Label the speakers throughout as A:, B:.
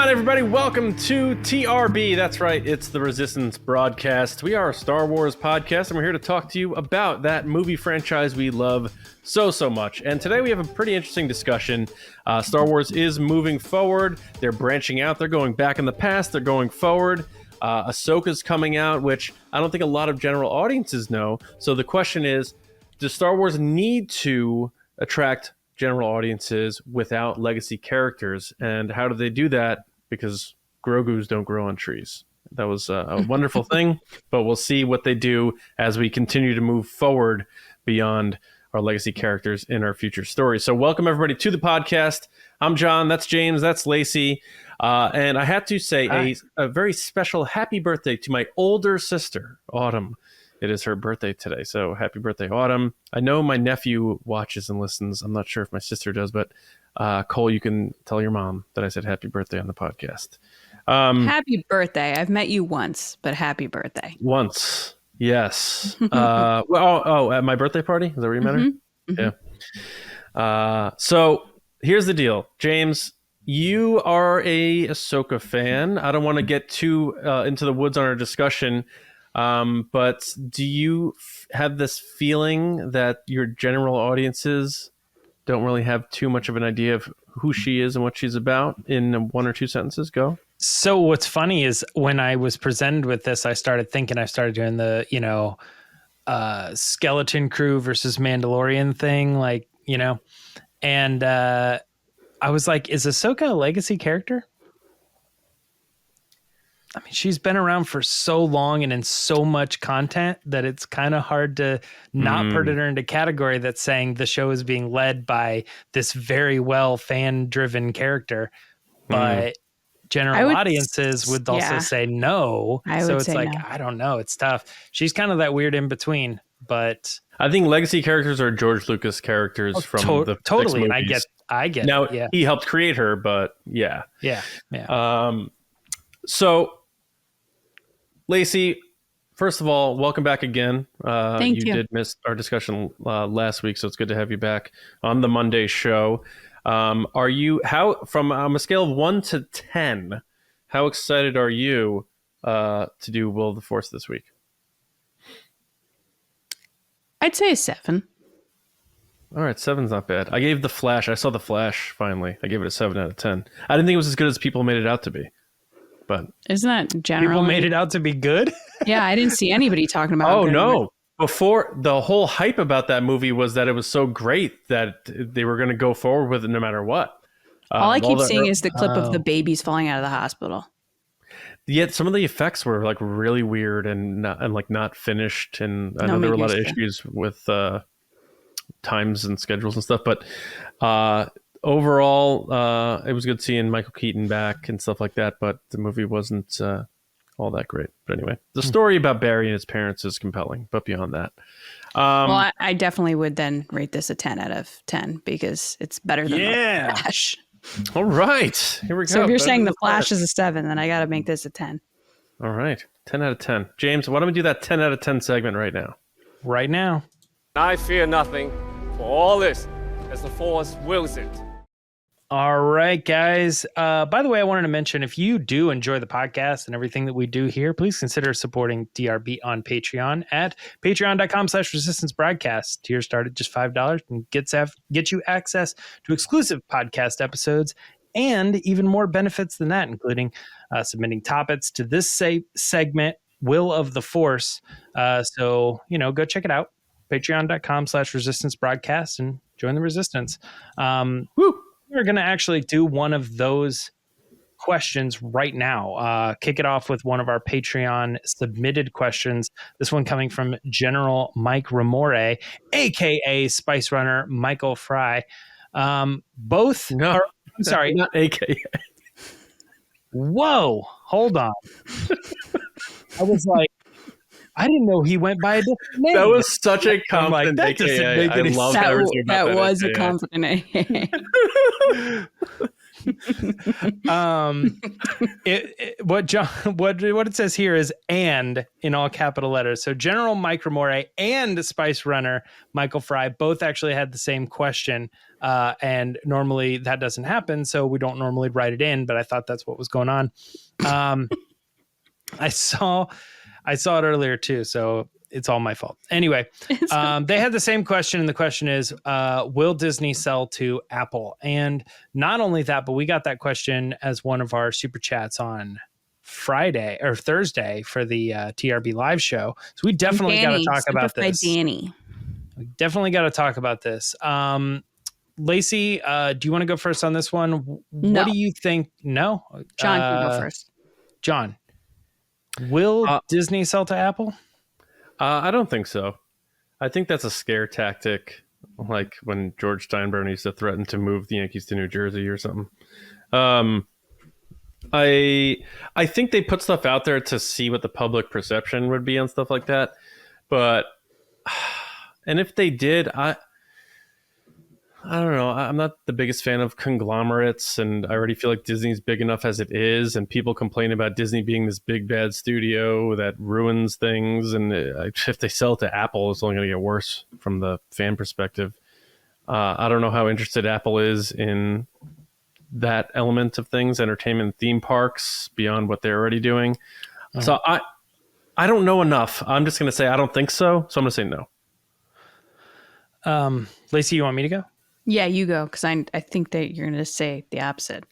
A: on, everybody? Welcome to TRB. That's right, it's the Resistance broadcast. We are a Star Wars podcast, and we're here to talk to you about that movie franchise we love so much. And today we have a pretty interesting discussion. Star Wars is moving forward. They're branching out. They're going back in the past. They're going forward. Ahsoka's coming out, which I don't think a lot of general audiences know. So the question is, does Star Wars need to attract general audiences without legacy characters, and how do they do that? Because Grogus don't grow on trees. That was a wonderful thing, but we'll see what they do as we continue to move forward beyond our legacy characters in our future stories. So welcome everybody to the podcast. I'm John, that's James, that's Lacey, and I had to say a very special happy birthday to my older sister, Autumn. It is her birthday today, so happy birthday, Autumn. I know my nephew watches and listens. I'm not sure if my sister does, but Cole, you can tell your mom that I said happy birthday on the podcast.
B: Happy birthday. I've met you once, but happy birthday.
A: Once, yes. At my birthday party? Is that where you met her? Mm-hmm. Yeah. So here's the deal. James, you are a Ahsoka fan. I don't want to get too into the woods on our discussion, but do you have this feeling that your general audiences don't really have too much of an idea of who she is and what she's about in one or two sentences? Go.
C: So what's funny is when I was presented with this, I started doing the, skeleton crew versus Mandalorian thing, and I was like, is Ahsoka a legacy character? I mean, she's been around for so long and in so much content that it's kind of hard to not put her into category that's saying the show is being led by this very well fan-driven character. But general audiences would also say no. So it's like, no. I don't know. It's tough. She's kind of that weird in between, but
A: I think legacy characters are George Lucas characters from the
C: totally. And I get
A: now,
C: yeah.
A: He helped create her, but yeah. So Lacey, first of all, welcome back again.
B: Thank you.
A: You did miss our discussion last week, so it's good to have you back on the Monday show. From a scale of 1 to 10, how excited are you to do Will of the Force this week?
B: I'd say a 7.
A: All right, 7's not bad. I gave The Flash. I saw The Flash finally. I gave it a 7 out of 10. I didn't think it was as good as people made it out to be. But
B: isn't that generally?
C: People made it out to be good?
B: Yeah, I didn't see anybody talking about it.
A: Oh, no. Before, the whole hype about that movie was that it was so great that they were going to go forward with it no matter what.
B: All I keep seeing is the clip of the babies falling out of the hospital.
A: Yet some of the effects were like really weird and not finished. And I know there were a lot of issues with times and schedules and stuff. But overall, it was good seeing Michael Keaton back and stuff like that, but the movie wasn't all that great. But anyway, the story about Barry and his parents is compelling, but beyond that.
B: Well, I definitely would then rate this a 10 out of 10 because it's better than The Flash.
A: All right, here we go.
B: So if you're saying The Flash is a 7, then I got to make this a 10.
A: All right, 10 out of 10. James, why don't we do that 10 out of 10 segment right now?
C: Right now.
D: I fear nothing, for all this, as the Force wills it.
C: All right, guys. By the way, I wanted to mention, if you do enjoy the podcast and everything that we do here, please consider supporting DRB on Patreon at patreon.com/resistance broadcast. Tiers start at just $5 and get you access to exclusive podcast episodes and even more benefits than that, including submitting topics to this segment, Will of the Force. So, go check it out. Patreon.com/resistance broadcast and join the resistance. We're going to actually do one of those questions right now. Kick it off with one of our Patreon submitted questions. This one coming from General Mike Ramore, aka Spice Runner Michael Fry. I'm sorry,
A: not AKA.
C: Whoa, hold on. I was like, I didn't know he went by a different name.
A: That was such a confident AKA. I love
B: that was a confident name.
C: What it says here is "and" in all capital letters. So General Mike Ramore and Spice Runner Michael Fry both actually had the same question, and normally that doesn't happen, so we don't normally write it in. But I thought that's what was going on. I saw it earlier too, so it's all my fault. Anyway, they had the same question, and the question is, will Disney sell to Apple? And not only that, but we got that question as one of our super chats on Friday or Thursday for the TRB live show. So we definitely got to talk about this.
B: Danny.
C: We definitely got to talk about this. Lacey, do you want to go first on this one?
B: No.
C: What do you think? No?
B: John can go first.
C: John, will Disney sell to Apple?
A: I don't think so. I think that's a scare tactic, like when George Steinbrenner used to threaten to move the Yankees to New Jersey or something. I think they put stuff out there to see what the public perception would be on stuff like that. But, and if they did, I don't know. I'm not the biggest fan of conglomerates, and I already feel like Disney's big enough as it is, and people complain about Disney being this big bad studio that ruins things, and if they sell it to Apple, it's only going to get worse from the fan perspective. I don't know how interested Apple is in that element of things, entertainment, theme parks, beyond what they're already doing. So I don't know enough. I'm just going to say I don't think so, so I'm going to say no.
C: Lacey, you want me to go?
B: Yeah, you go, because I think that you're going to say the opposite.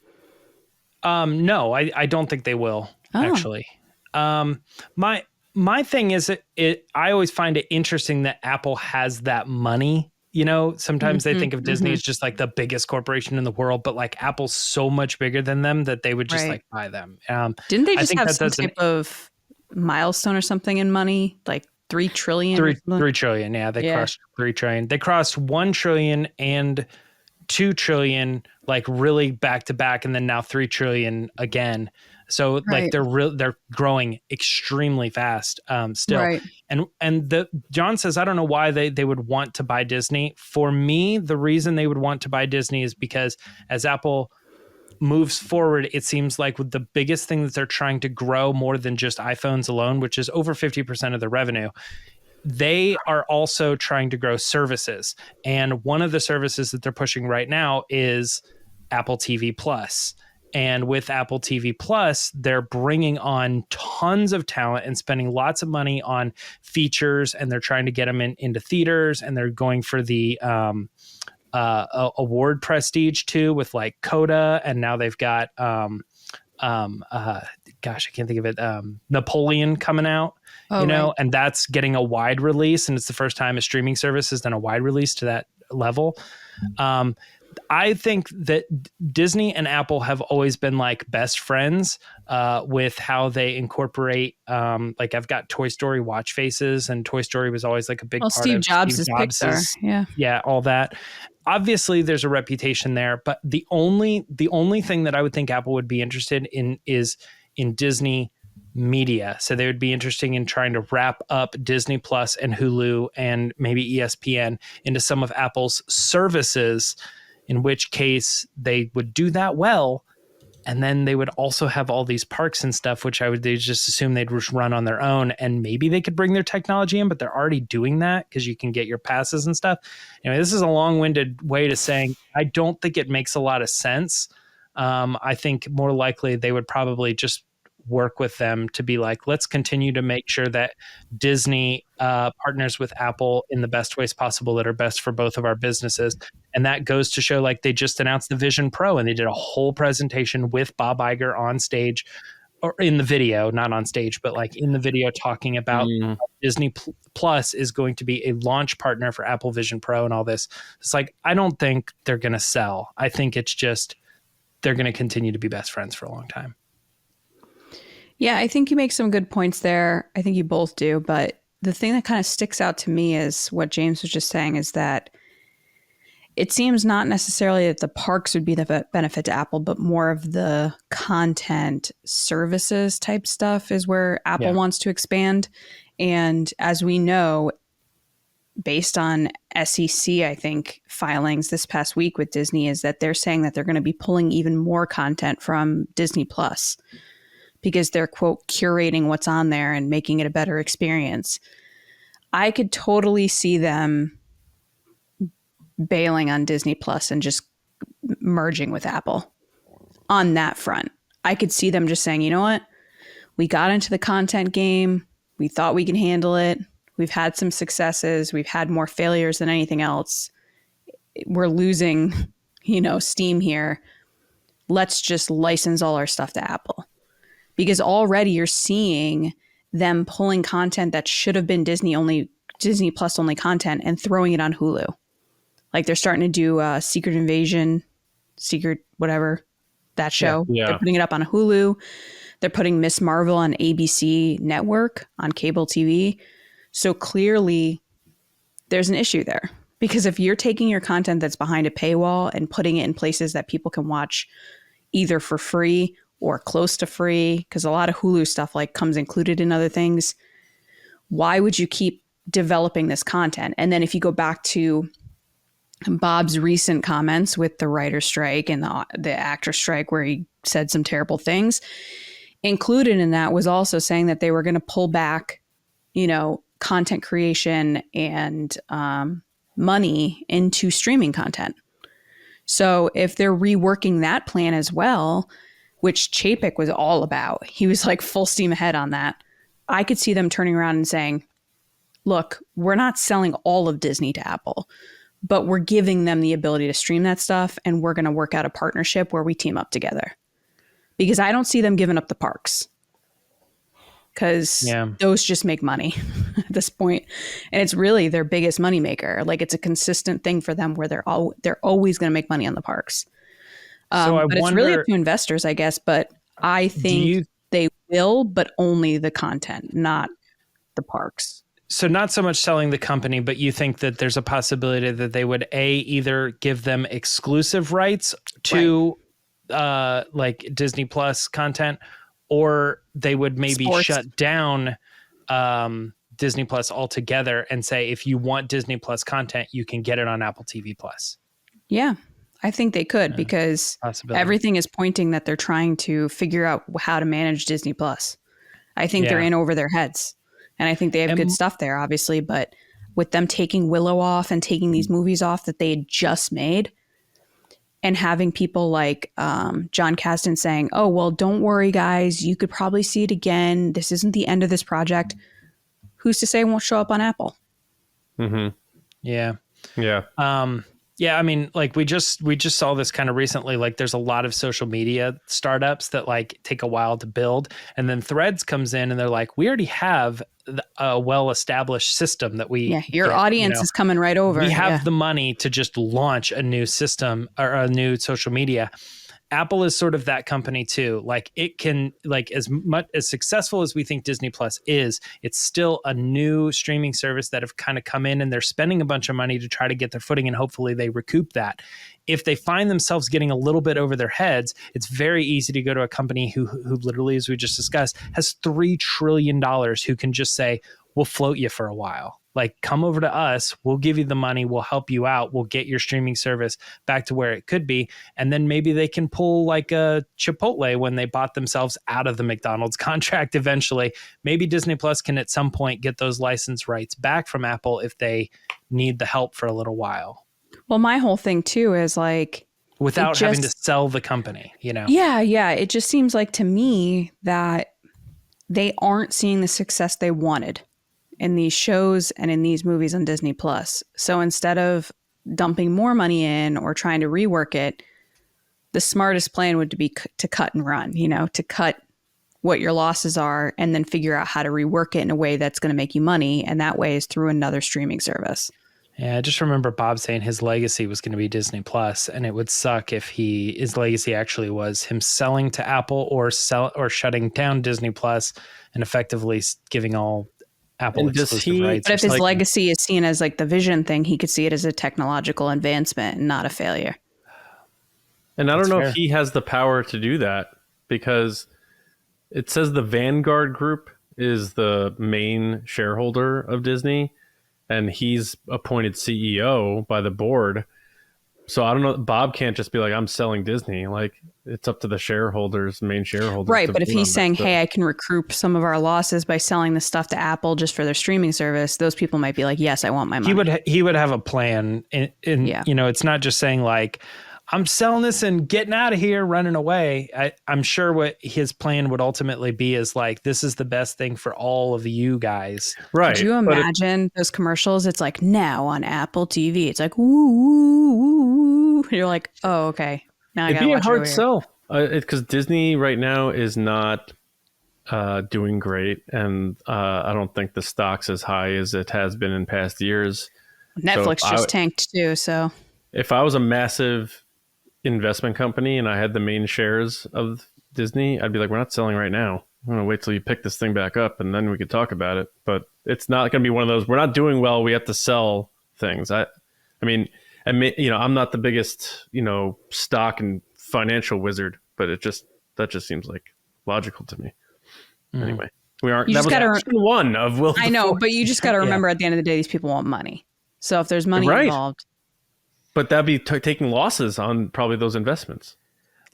C: No, I don't think they will, actually. My thing is, I always find it interesting that Apple has that money. You know, sometimes they think of Disney as just like the biggest corporation in the world, but like Apple's so much bigger than them that they would just like buy them.
B: Didn't they just have some type of milestone or something in money, like 3 trillion?
C: 3 trillion. Yeah, they crossed 3 trillion. They crossed 1 trillion and 2 trillion, like really back to back, and then now 3 trillion again. So like they're growing extremely fast still. Right. And John says, I don't know why they would want to buy Disney. For me, the reason they would want to buy Disney is because as Apple moves forward, it seems like with the biggest thing that they're trying to grow more than just iPhones alone, which is over 50% of the revenue, they are also trying to grow services. And one of the services that they're pushing right now is Apple TV Plus. And with Apple TV Plus, they're bringing on tons of talent and spending lots of money on features, and they're trying to get them into theaters, and they're going for the award prestige too, with like Coda, and now they've got gosh, I can't think of it, Napoleon coming out, and that's getting a wide release, and it's the first time a streaming service has done a wide release to that level. I think that Disney and Apple have always been like best friends with how they incorporate. Like I've got Toy Story watch faces, and Toy Story was always like a big part
B: Steve
C: of
B: Jobs'
C: Steve Jobs'
B: Pixar. Yeah,
C: all that. Obviously, there's a reputation there, but the only thing that I would think Apple would be interested in is in Disney media. So they would be interested in trying to wrap up Disney Plus and Hulu and maybe ESPN into some of Apple's services, in which case they would do that well. And then they would also have all these parks and stuff, which they just assume they'd just run on their own. And maybe they could bring their technology in, but they're already doing that because you can get your passes and stuff. Anyway, this is a long-winded way to saying I don't think it makes a lot of sense. I think more likely they would probably just work with them to be like, let's continue to make sure that Disney partners with Apple in the best ways possible that are best for both of our businesses. And that goes to show, like, they just announced the Vision Pro, and they did a whole presentation with Bob Iger on stage, or in the video, not on stage, but like in the video, talking about Disney Plus is going to be a launch partner for Apple Vision Pro and all this. It's like, I don't think they're going to sell. I think it's just they're going to continue to be best friends for a long time.
B: Yeah, I think you make some good points there. I think you both do. But the thing that kind of sticks out to me is what James was just saying, is that it seems not necessarily that the parks would be the benefit to Apple, but more of the content services type stuff is where Apple wants to expand. And as we know, based on SEC, I think, filings this past week with Disney, is that they're saying that they're going to be pulling even more content from Disney Plus because they're, quote, curating what's on there and making it a better experience. I could totally see them bailing on Disney Plus and just merging with Apple on that front. I could see them just saying, you know what? We got into the content game. We thought we could handle it. We've had some successes. We've had more failures than anything else. We're losing, steam here. Let's just license all our stuff to Apple. Because already you're seeing them pulling content that should have been Disney Plus only content and throwing it on Hulu. Like they're starting to do Secret Invasion, Secret whatever, that show.
A: Yeah.
B: They're putting it up on Hulu. They're putting Miss Marvel on ABC Network on cable TV. So clearly there's an issue there. Because if you're taking your content that's behind a paywall and putting it in places that people can watch either for free or close to free, because a lot of Hulu stuff like comes included in other things, why would you keep developing this content? And then if you go back to Bob's recent comments with the writer's strike and the actor strike where he said some terrible things, included in that was also saying that they were going to pull back, content creation and money into streaming content. So if they're reworking that plan as well, which Chapek was all about, he was like full steam ahead on that. I could see them turning around and saying, look, we're not selling all of Disney to Apple, but we're giving them the ability to stream that stuff. And we're going to work out a partnership where we team up together, because I don't see them giving up the parks, because those just make money at this point. And it's really their biggest moneymaker. Like it's a consistent thing for them where they're always going to make money on the parks. But it's really up to investors, I guess. But I think they will, but only the content, not the parks.
C: So not so much selling the company, but you think that there's a possibility that they would either give them exclusive rights to like Disney Plus content, or they would maybe shut down Disney Plus altogether and say, if you want Disney Plus content, you can get it on Apple TV Plus.
B: Yeah, I think they could, because everything is pointing that they're trying to figure out how to manage Disney Plus. I think they're in over their heads, and I think they have good stuff there, obviously. But with them taking Willow off and taking these movies off that they had just made, and having people like John Kasdan saying, oh, well, don't worry, guys. You could probably see it again. This isn't the end of this project. Who's to say it won't show up on Apple?
A: Mm-hmm.
C: Yeah.
A: Yeah.
C: Yeah. I mean, like we just saw this kind of recently. Like there's a lot of social media startups that like take a while to build. And then Threads comes in and they're like, we already have a well-established system that
B: your audience is coming right over.
C: We have the money to just launch a new system or a new social media. Apple is sort of that company too. Like it can, like as successful as we think Disney Plus is, it's still a new streaming service that have kind of come in and they're spending a bunch of money to try to get their footing, and hopefully they recoup that. If they find themselves getting a little bit over their heads, it's very easy to go to a company who literally, as we just discussed, has $3 trillion, who can just say, we'll float you for a while. Like, come over to us. We'll give you the money. We'll help you out. We'll get your streaming service back to where it could be. And then maybe they can pull like a Chipotle when they bought themselves out of the McDonald's contract eventually. Maybe Disney Plus can at some point get those license rights back from Apple if they need the help for a little while.
B: Well, my whole thing too is like,
C: without having to sell the company,
B: Yeah. It just seems like to me that they aren't seeing the success they wanted in these shows and in these movies on Disney Plus. So instead of dumping more money in or trying to rework it, the smartest plan would be to cut and run, to cut what your losses are and then figure out how to rework it in a way that's going to make you money. And that way is through another streaming service.
C: Yeah, I just remember Bob saying his legacy was going to be Disney Plus, and it would suck if his legacy actually was him selling to Apple or shutting down Disney Plus and effectively giving all Apple exclusive rights.
B: But if his legacy is seen as like the vision thing, he could see it as a technological advancement and not a failure.
A: And I don't know if he has the power to do that, because it says the Vanguard Group is the main shareholder of Disney. and he's appointed CEO by the board. So I don't know. Bob can't just be like, I'm selling Disney. Like, it's up to the shareholders, main shareholders.
B: Right. But if
A: vote on
B: he's
A: that
B: saying,
A: stuff.
B: hey, I can recoup some of our losses by selling this stuff to Apple just for their streaming service, those people might be like, yes, I want my money.
C: He would have a plan.
B: Yeah.
C: You know, it's not just saying like, I'm selling this and getting out of here, running away. I'm sure what his plan would ultimately be is like, this is the best thing for all of you guys.
A: Right.
B: Could you imagine those commercials? It's like now on Apple TV. It's like, woo. You're like, oh, okay. Now I
A: It'd
B: gotta
A: be a
B: watch
A: hard
B: it over here.
A: sell because Disney right now is not doing great, and I don't think the stock's as high as it has been in past years.
B: Netflix just tanked too. So
A: If I was a massive investment company and I had the main shares of Disney, I'd be like, we're not selling right now. I'm gonna wait till you pick this thing back up, and then we could talk about it. But it's not gonna be one of those. We're not doing well. We have to sell things. I mean, I'm not the biggest, stock and financial wizard, but that just seems like logical to me. Anyway, we aren't.
B: You
A: That
B: just
A: was
B: gotta
A: option one of Will.
B: I know,
A: Force.
B: but you just got to remember at the end of the day, these people want money. So if there's money
A: Right.
B: involved,
A: But that'd be taking losses on probably those investments.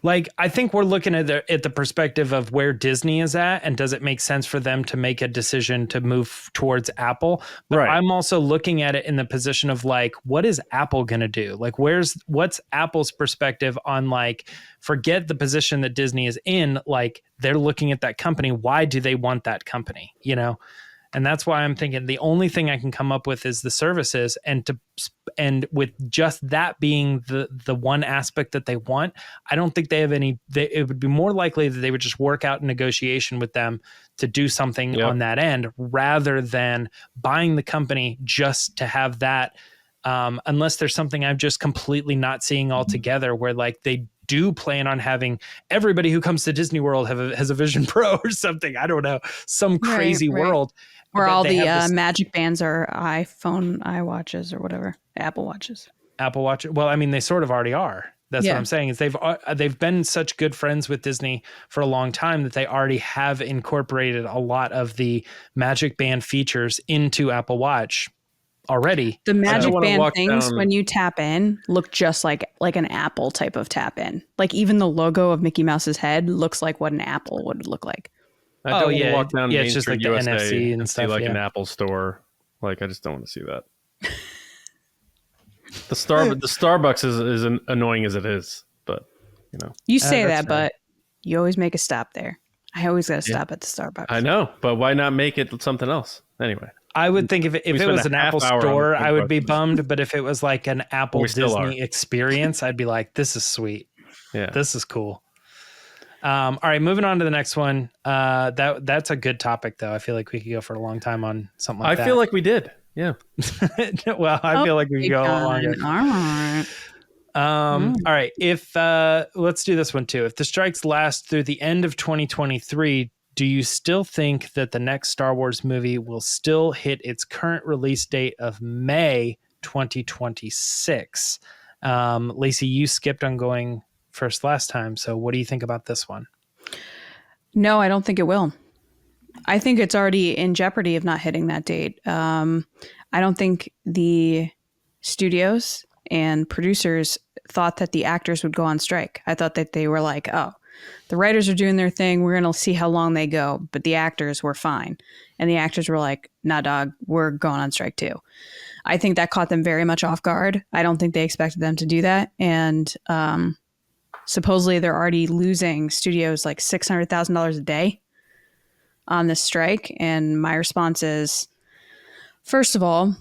C: Like, I think we're looking at the perspective of where Disney is at, and does it make sense for them to make a decision to move towards Apple? But
A: Right.
C: I'm also looking at it in the position of like, what is Apple going to do? Like, what's Apple's perspective on like, forget the position that Disney is in, like they're looking at that company. Why do they want that company? And that's why I'm thinking the only thing I can come up with is the services, and with just that being the one aspect that they want, I don't think they have any. It would be more likely that they would just work out a negotiation with them to do something on that end, rather than buying the company just to have that. Unless there's something I'm just completely not seeing altogether, where like they do plan on having everybody who comes to Disney World has a Vision Pro or something. I don't know, some crazy
B: Right.
C: world.
B: where
C: that
B: all
C: they
B: the
C: have this
B: Magic Bands are iWatches or whatever, Apple Watches.
C: Apple Watch. Well, I mean, they sort of already are. That's what
B: Yeah.
C: I'm saying is they've been such good friends with Disney for a long time that they already have incorporated a lot of the Magic Band features into Apple Watch already.
B: The Magic
A: wanna
B: Band
A: walk
B: things,
A: down-
B: when you tap in, look just like an Apple type of tap in. Like even the logo of Mickey Mouse's head looks like what an Apple would look like.
A: I don't want to walk down Main
C: it's just
A: Street
C: like the
A: USA
C: NFC and
A: and see
C: stuff.
A: like an
C: Yeah.
A: Apple store. Like, I just don't want to see that. The Starbucks is annoying as it is, but
B: You say
C: that's
B: that, but you always make a stop there. I always got to stop at the Starbucks.
A: I know. But why not make it something else anyway?
C: I would think if it
A: spent
C: was
A: a
C: an
A: half
C: Apple
A: hour on
C: store,
A: the
C: I would be
A: Starbucks.
C: bummed. But if it was like an Apple
A: We still
C: Disney experience, I'd be like, this is sweet.
A: Yeah.
C: This is cool. All right, moving on to the next one. That's a good topic, though. I feel like we could go for a long time on something like that.
A: I feel like we did. Yeah.
C: Well, I feel like we could go a lot longer.
B: All right.
C: All right. If let's do this one too. If the strikes last through the end of 2023, do you still think that the next Star Wars movie will still hit its current release date of May 2026? Lacey, you skipped on going first last time. So what do you think about this one?
B: No, I don't think it will. I think it's already in jeopardy of not hitting that date. I don't think the studios and producers thought that the actors would go on strike. I thought that they were like, oh, the writers are doing their thing. We're going to see how long they go. But the actors were fine. And the actors were like, nah, dog, we're going on strike too. I think that caught them very much off guard. I don't think they expected them to do that. And supposedly they're already losing studios like $600,000 a day on this strike. And my response is, first of all,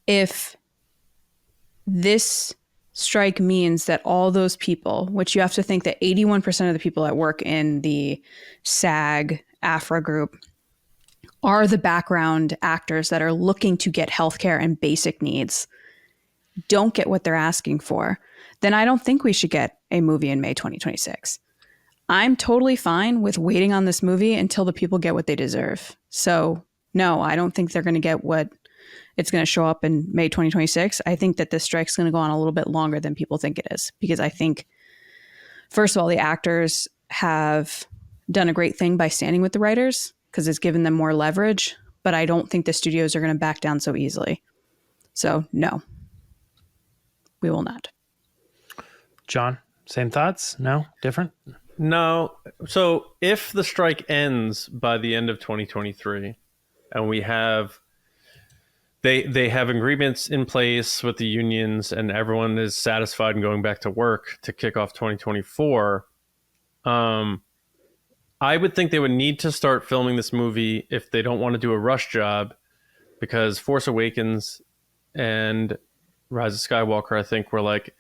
B: if this strike means that all those people, which you have to think that 81% of the people that work in the SAG AFRA group are the background actors that are looking to get healthcare and basic needs, don't get what they're asking for, then I don't think we should get a movie in May 2026. I'm totally fine with waiting on this movie until the people get what they deserve. So no, I don't think they're going to get what it's going to show up in May 2026. I think that this strike's going to go on a little bit longer than people think it is, because I think, first of all, the actors have done a great thing by standing with the writers because it's given them more leverage, but I don't think the studios are going to back down so easily. So no, we will not.
C: John, same thoughts? No? Different?
A: No. So if the strike ends by the end of 2023 and we have they have agreements in place with the unions and everyone is satisfied and going back to work to kick off 2024, I would think they would need to start filming this movie if they don't want to do a rush job, because Force Awakens and Rise of Skywalker, I think, were like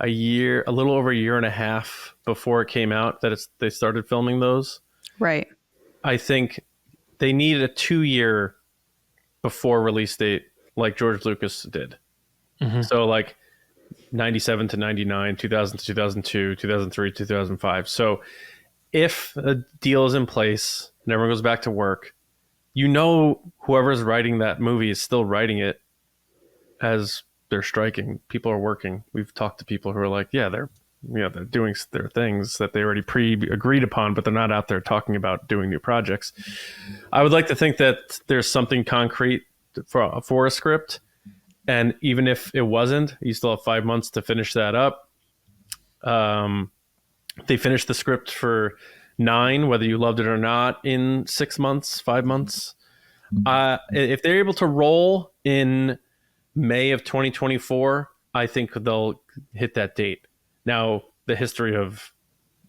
A: a little over a year and a half before it came out that they started filming those.
B: Right.
A: I think they needed a 2-year before release date, like George Lucas did.
C: Mm-hmm.
A: So like 97 to 99, 2000 to 2002, 2003, 2005. So if a deal is in place and everyone goes back to work, whoever's writing that movie is still writing it as they're striking. People are working. We've talked to people who are like, yeah, they're doing their things that they already pre-agreed upon, but they're not out there talking about doing new projects. I would like to think that there's something concrete for a script. And even if it wasn't, you still have 5 months to finish that up. They finished the script for 9, whether you loved it or not, in 6 months, 5 months. If they're able to roll in May of 2024, I think they'll hit that date. Now, the history of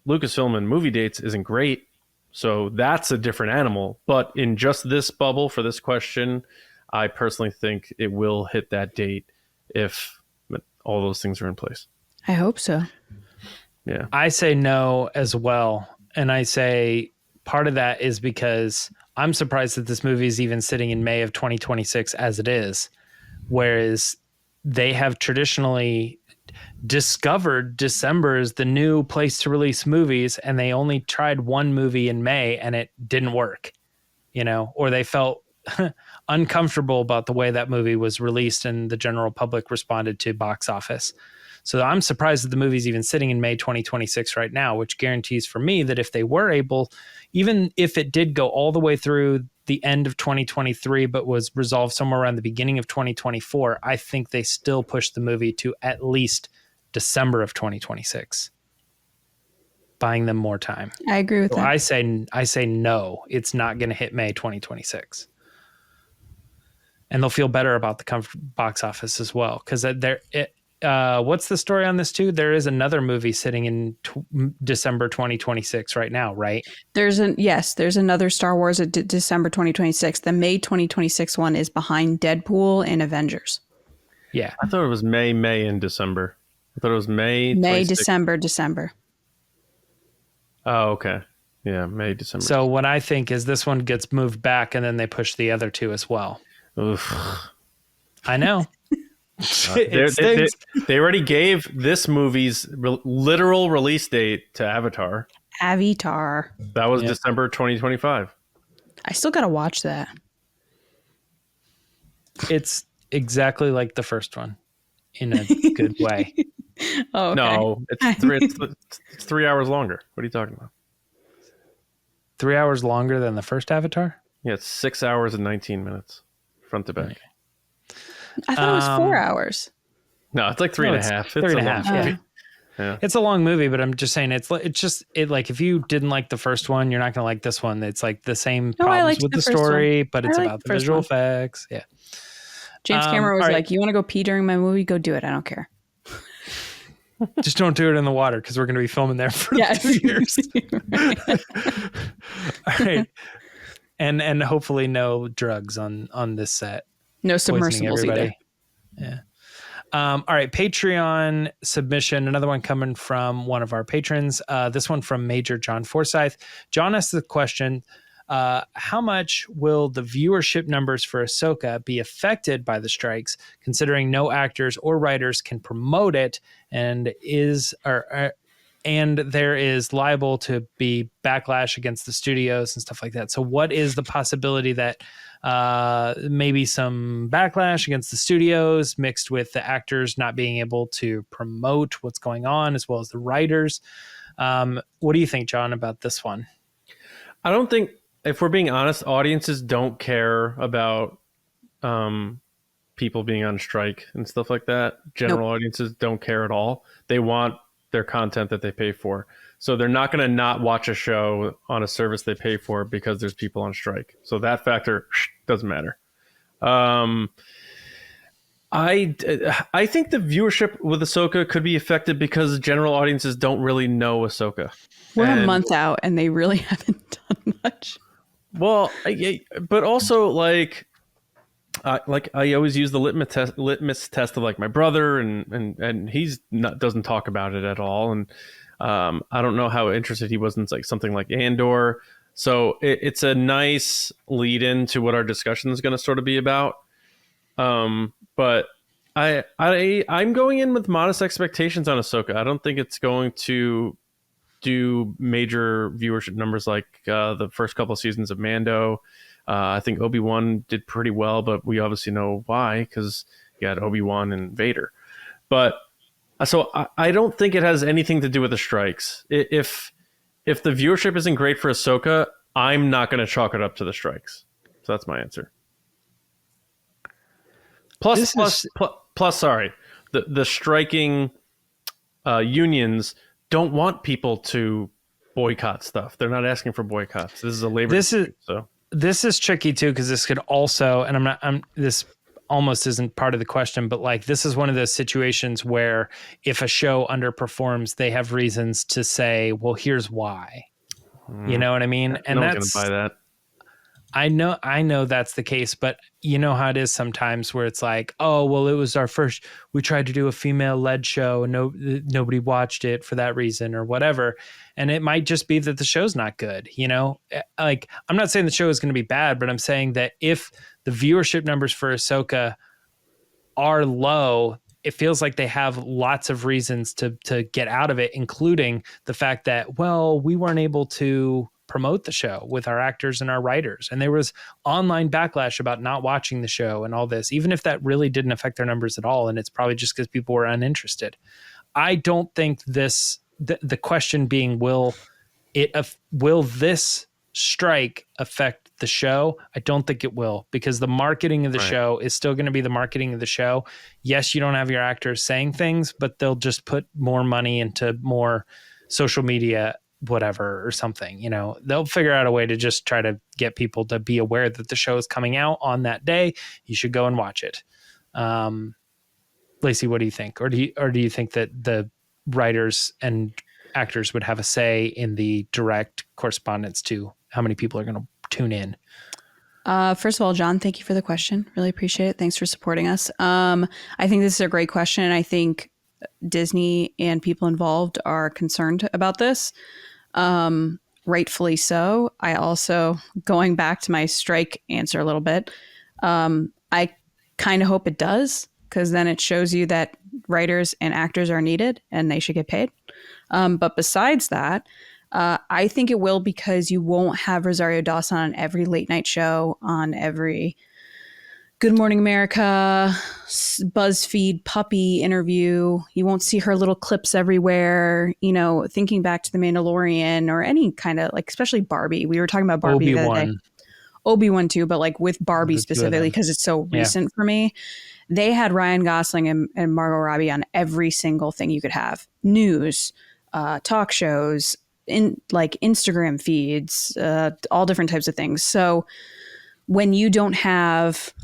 A: Lucasfilm and movie dates isn't great, so that's a different animal. But in just this bubble for this question, I personally think it will hit that date if all those things are in place.
B: I hope so.
A: Yeah.
C: I say no as well. And I say part of that is because I'm surprised that this movie is even sitting in May of 2026 as it is. Whereas they have traditionally discovered December as the new place to release movies, and they only tried one movie in May and it didn't work, or they felt uncomfortable about the way that movie was released and the general public responded to box office. So I'm surprised that the movie's even sitting in May 2026 right now, which guarantees for me that if they were able, even if it did go all the way through the end of 2023, but was resolved somewhere around the beginning of 2024, I think they still push the movie to at least December of 2026, buying them more time.
B: I agree with that.
C: I say no, it's not going to hit May 2026. And they'll feel better about the box office as well. Because what's the story on this too? There is another movie sitting in December 2026 right now, right?
B: There's another Star Wars at December 2026. The May 2026 one is behind Deadpool and Avengers.
C: Yeah.
A: I thought it was May, and December. I thought it was May,
B: 26th. December.
A: Oh, okay. Yeah, May, December.
C: So what I think is this one gets moved back and then they push the other two as well.
A: Oof.
C: I know.
A: They already gave this movie's literal release date to Avatar. That was December 2025.
B: I still got to watch that.
C: It's exactly like the first one in a good way.
B: Oh, okay.
A: No, it's 3 hours longer. What are you talking about?
C: 3 hours longer than the first Avatar?
A: Yeah, it's 6 hours and 19 minutes front to back.
B: I thought it was 4 hours.
A: No, it's like three and a half.
C: Three and a half. Yeah.
A: Yeah.
C: It's a long movie, but I'm just saying it's like if you didn't like the first one, you're not going to like this one. It's like the same problems with the story, but it's about the visual effects. Yeah.
B: James Cameron was like, "You want to go pee during my movie? Go do it. I don't care."
C: Just don't do it in the water because we're going to be filming there for 2 years. All right. And hopefully no drugs on this set.
B: No submersibles either.
C: Yeah. All right. Patreon submission. Another one coming from one of our patrons. This one from Major John Forsyth. John asked the question, how much will the viewership numbers for Ahsoka be affected by the strikes, considering no actors or writers can promote it and there is liable to be backlash against the studios and stuff like that. So what is the possibility that maybe some backlash against the studios mixed with the actors not being able to promote what's going on, as well as the writers? What do you think, John, about this one?
A: I don't think, if we're being honest, audiences don't care about people being on strike and stuff like that. General audiences don't care at all. They want their content that they pay for. So they're not going to not watch a show on a service they pay for because there's people on strike. So that factor doesn't matter. I think the viewership with Ahsoka could be affected because general audiences don't really know Ahsoka.
B: We're a month out and they really haven't done much.
A: Well, but also like I always use the litmus test of like my brother, and he's not, doesn't talk about it at all, and I don't know how interested he was in like something like Andor. So it's a nice lead in to what our discussion is going to sort of be about. But I'm going in with modest expectations on Ahsoka. I don't think it's going to do major viewership numbers like the first couple of seasons of Mando. I think Obi-Wan did pretty well, but we obviously know why, because you had Obi-Wan and Vader. But so I don't think it has anything to do with the strikes. If the viewership isn't great for Ahsoka, I'm not going to chalk it up to the strikes. So that's my answer. Plus, sorry, the striking unions don't want people to boycott stuff. They're not asking for boycotts. This is a labor dispute, so.
C: This is tricky too, because this could also, and this almost isn't part of the question, but like this is one of those situations where if a show underperforms, they have reasons to say, well, here's why. You know what I mean? And
A: no one's gonna buy that.
C: I know that's the case, but you know how it is sometimes where it's like, oh, well, it was we tried to do a female led show and nobody watched it for that reason or whatever. And it might just be that the show's not good. You know, like I'm not saying the show is going to be bad, but I'm saying that if the viewership numbers for Ahsoka are low, it feels like they have lots of reasons to get out of it, including the fact that, well, we weren't able to promote the show with our actors and our writers. And there was online backlash about not watching the show and all this, even if that really didn't affect their numbers at all. And it's probably just because people were uninterested. I don't think the question being, will this strike affect the show? I don't think it will, because the marketing of the show is still going to be the marketing of the show. Yes, you don't have your actors saying things, but they'll just put more money into more social media, whatever, or something. You know, they'll figure out a way to just try to get people to be aware that the show is coming out on that day. You should go and watch it. Lacey, what do you think? Or do you think that the writers and actors would have a say in the direct correspondence to how many people are going to tune in?
B: First of all, John, thank you for the question. Really appreciate it. Thanks for supporting us. I think this is a great question. And I think Disney and people involved are concerned about this. Rightfully so. I also, going back to my strike answer a little bit, I kind of hope it does, because then it shows you that writers and actors are needed and they should get paid. But besides that, I think it will, because you won't have Rosario Dawson on every late night show, on every Good Morning America, BuzzFeed puppy interview. You won't see her little clips everywhere. You know, thinking back to The Mandalorian or any kind of, like, especially Barbie. We were talking about Barbie the other day. Obi-Wan too, but like with Barbie specifically, because it's so recent for me. They had Ryan Gosling and Margot Robbie on every single thing you could have. News, talk shows, in like Instagram feeds, all different types of things. So when you don't have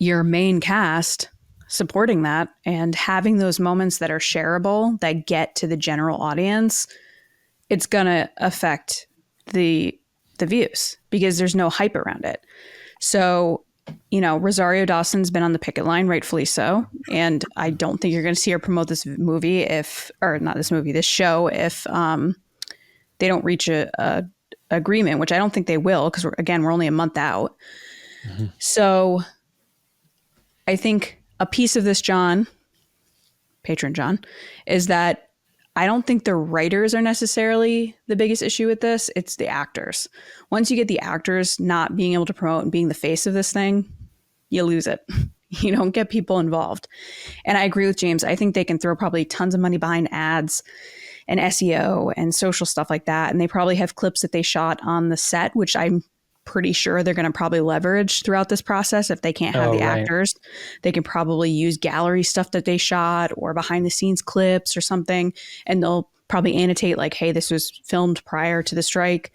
B: your main cast supporting that and having those moments that are shareable, that get to the general audience, it's going to affect the views, because there's no hype around it. So, you know, Rosario Dawson's been on the picket line, rightfully so. And I don't think you're going to see her promote this show, if they don't reach a agreement, which I don't think they will, because we're only a month out. Mm-hmm. So I think a piece of this, Patron John, is that I don't think the writers are necessarily the biggest issue with this. It's the actors. Once you get the actors not being able to promote and being the face of this thing, you lose it. You don't get people involved. And I agree with James. I think they can throw probably tons of money behind ads and SEO and social stuff like that. And they probably have clips that they shot on the set, which I'm pretty sure they're going to probably leverage throughout this process. If they can't have the actors, they can probably use gallery stuff that they shot or behind the scenes clips or something. And they'll probably annotate like, hey, this was filmed prior to the strike.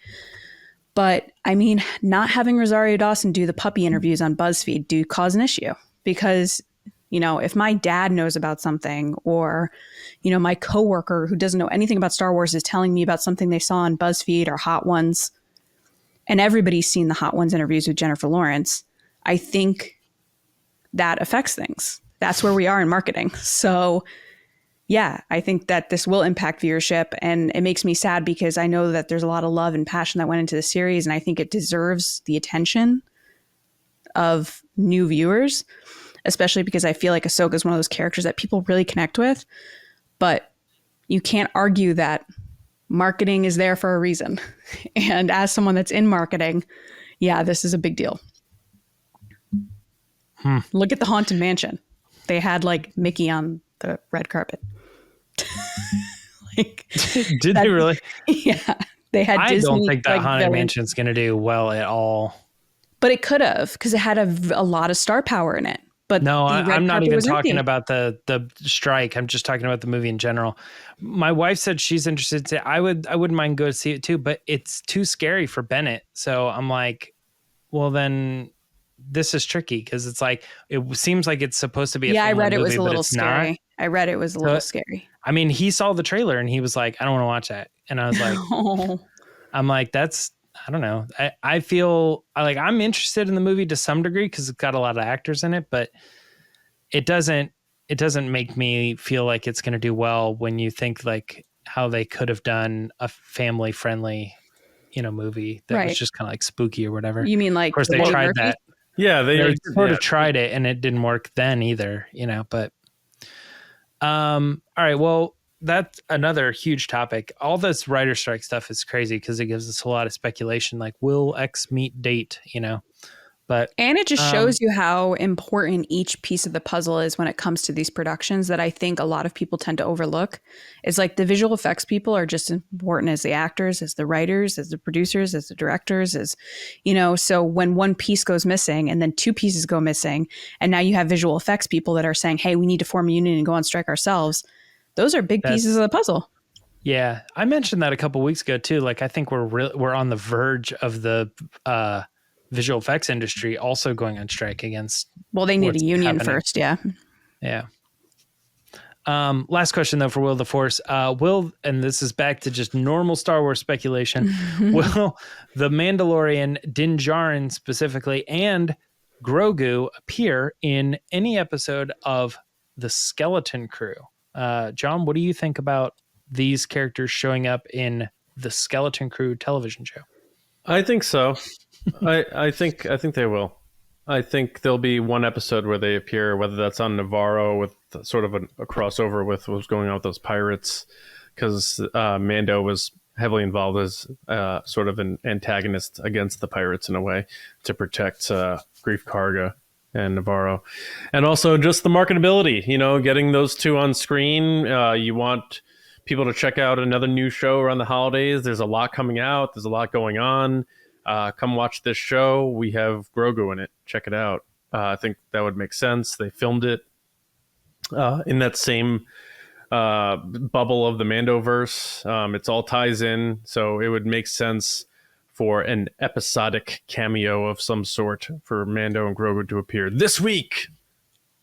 B: But I mean, not having Rosario Dawson do the puppy interviews on BuzzFeed do cause an issue because, you know, if my dad knows about something or, you know, my coworker who doesn't know anything about Star Wars is telling me about something they saw on BuzzFeed or Hot Ones, and everybody's seen the Hot Ones interviews with Jennifer Lawrence, I think that affects things. That's where we are in marketing. So yeah, I think that this will impact viewership, and it makes me sad because I know that there's a lot of love and passion that went into the series, and I think it deserves the attention of new viewers, especially because I feel like Ahsoka is one of those characters that people really connect with. But you can't argue that marketing is there for a reason. And as someone that's in marketing, yeah, this is a big deal. Look at the Haunted Mansion. They had like Mickey on the red carpet. Like,
C: did they really?
B: Yeah, they had.
C: I
B: Disney,
C: don't think that
B: like,
C: Haunted Mansion's going to do well at all.
B: But it could have, because it had a lot of star power in it. But
C: no, I'm not even talking
B: empty.
C: about the strike. I'm just talking about the movie in general. My wife said she's interested. I wouldn't mind going to see it too, but it's too scary for Bennett. So I'm like, well then. This is tricky because it's like it seems like it's supposed to be a
B: I
C: family
B: read it
C: movie,
B: was a little scary.
C: Not.
B: I read it was a little scary.
C: I mean, he saw the trailer and he was like, I don't want to watch that. And I was like, I'm like, that's, I don't know. I feel like I'm interested in the movie to some degree because it's got a lot of actors in it, but it doesn't make me feel like it's going to do well when you think like how they could have done a family friendly, movie that was just kind of like spooky or whatever.
B: You mean like,
C: of course they tried
B: Murphy?
C: that.
A: Yeah,
C: they sort of tried it and it didn't work then either, but all right, well, that's another huge topic. All this writer strike stuff is crazy because it gives us a lot of speculation, like will X meet date, and
B: it just shows you how important each piece of the puzzle is when it comes to these productions that I think a lot of people tend to overlook. It's like the visual effects people are just as important as the actors, as the writers, as the producers, as the directors, so when one piece goes missing and then two pieces go missing, and now you have visual effects people that are saying, hey, we need to form a union and go on strike ourselves. Those are big pieces of the puzzle.
C: Yeah. I mentioned that a couple of weeks ago too. Like, I think we're on the verge of the, visual effects industry also going on strike against.
B: Well, they need a union first. Yeah.
C: Yeah. Last question though for Will of the Force. And this is back to just normal Star Wars speculation. Will the Mandalorian, Din Djarin specifically, and Grogu appear in any episode of the Skeleton Crew? John, what do you think about these characters showing up in the Skeleton Crew television show?
A: I think so. I think they will. I think there'll be one episode where they appear, whether that's on Navarro with sort of a crossover with what's going on with those pirates, because Mando was heavily involved as sort of an antagonist against the pirates in a way to protect Grief Karga and Navarro. And also just the marketability, getting those two on screen. You want people to check out another new show around the holidays. There's a lot coming out. There's a lot going on. Come watch this show. We have Grogu in it. Check it out. I think that would make sense. They filmed it in that same bubble of the Mandoverse. It's all ties in, so it would make sense for an episodic cameo of some sort for Mando and Grogu to appear this week.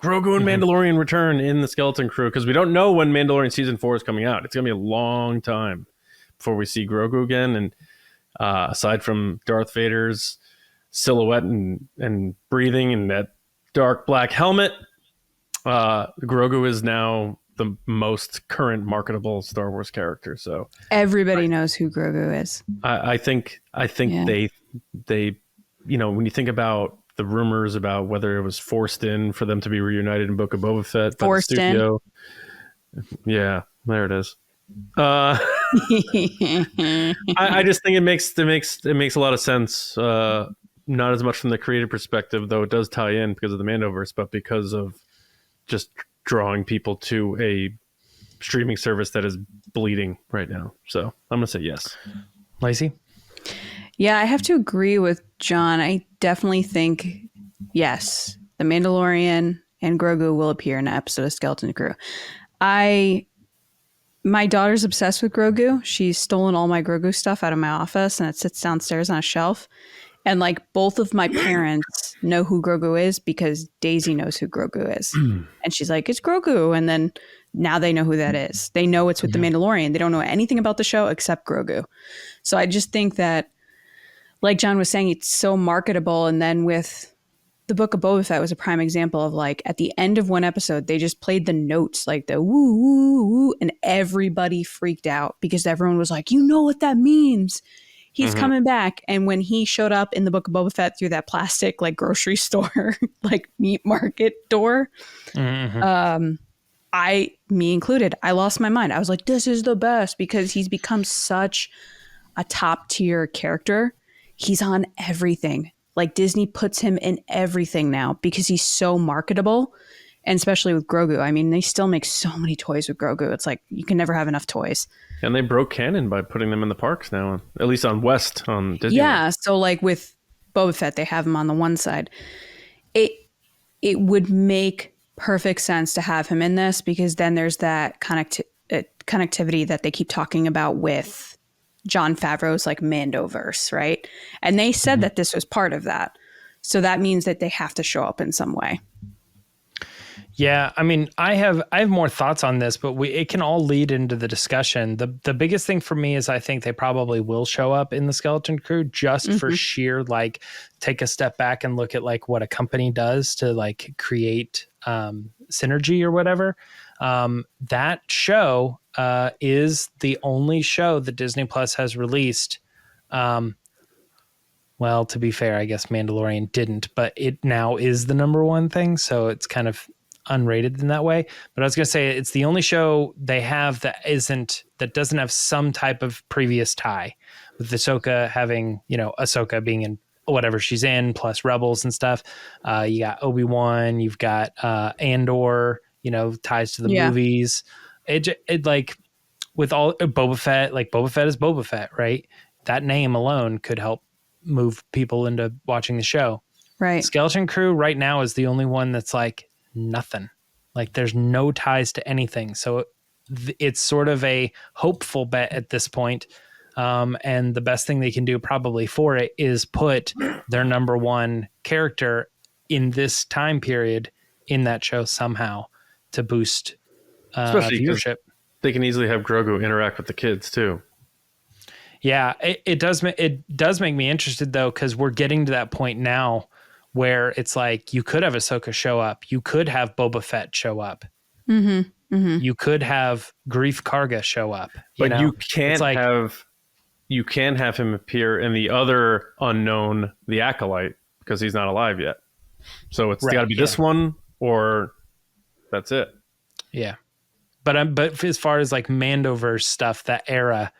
A: Grogu and Mandalorian return in the Skeleton Crew, because we don't know when Mandalorian Season 4 is coming out. It's going to be a long time before we see Grogu again, and aside from Darth Vader's silhouette and breathing and that dark black helmet, Grogu is now the most current marketable Star Wars character. So
B: everybody knows who Grogu is.
A: I think they when you think about the rumors about whether it was forced in for them to be reunited in Book of Boba Fett by the studio. Yeah, there it is. I just think it makes a lot of sense. Not as much from the creative perspective, though it does tie in because of the Mandoverse, but because of just drawing people to a streaming service that is bleeding right now. So I'm gonna say yes.
C: Lacey?
B: Yeah, I have to agree with John. I definitely think, yes, the Mandalorian and Grogu will appear in an episode of Skeleton Crew. My daughter's obsessed with Grogu. She's stolen all my Grogu stuff out of my office and it sits downstairs on a shelf. And like both of my parents know who Grogu is because Daisy knows who Grogu is. And she's like, it's Grogu. And then now they know who that is. They know it's with the Mandalorian. They don't know anything about the show except Grogu. So I just think that, like John was saying, it's so marketable. And then with the Book of Boba Fett was a prime example of like at the end of one episode, they just played the notes, like the woo, woo, woo, and everybody freaked out because everyone was like, you know what that means? He's coming back. And when he showed up in the Book of Boba Fett through that plastic like grocery store, like meat market door, me included, I lost my mind. I was like, this is the best because he's become such a top tier character. He's on everything. Like Disney puts him in everything now because he's so marketable, and especially with Grogu. I mean, they still make so many toys with Grogu. It's like you can never have enough toys.
A: And they broke canon by putting them in the parks now, at least on West on Disney.
B: Yeah, so like with Boba Fett, they have him on the one side. It would make perfect sense to have him in this because then there's that connectivity that they keep talking about with Jon Favreau's like Mandoverse, right? And they said that this was part of that. So that means that they have to show up in some way.
C: Yeah, I mean, I have more thoughts on this, but it can all lead into the discussion. The biggest thing for me is I think they probably will show up in the Skeleton Crew just for sheer like take a step back and look at like what a company does to like create synergy or whatever. That show is the only show that Disney Plus has released. Well, to be fair, I guess Mandalorian didn't, but it now is the number one thing. So it's kind of unrated in that way. But I was going to say it's the only show they have that doesn't have some type of previous tie, with Ahsoka having, Ahsoka being in whatever she's in, plus Rebels and stuff. You got Obi-Wan, you've got Andor, ties to the movies. It like with all Boba Fett, like Boba Fett is Boba Fett, right? That name alone could help move people into watching the show.
B: Right.
C: Skeleton Crew right now is the only one that's like nothing. Like there's no ties to anything. So it's sort of a hopeful bet at this point. And the best thing they can do probably for it is put their number one character in this time period in that show somehow to boost
A: especially
C: viewership.
A: They can easily have Grogu interact with the kids too.
C: Yeah, it does make me interested though, because we're getting to that point now where it's like you could have Ahsoka show up, you could have Boba Fett show up, you could have Grief Karga show up,
A: but you can't have him appear in the other unknown, the Acolyte, because he's not alive yet. So it's got to be this one, or that's it.
C: Yeah, but as far as like Mandoverse stuff, that era,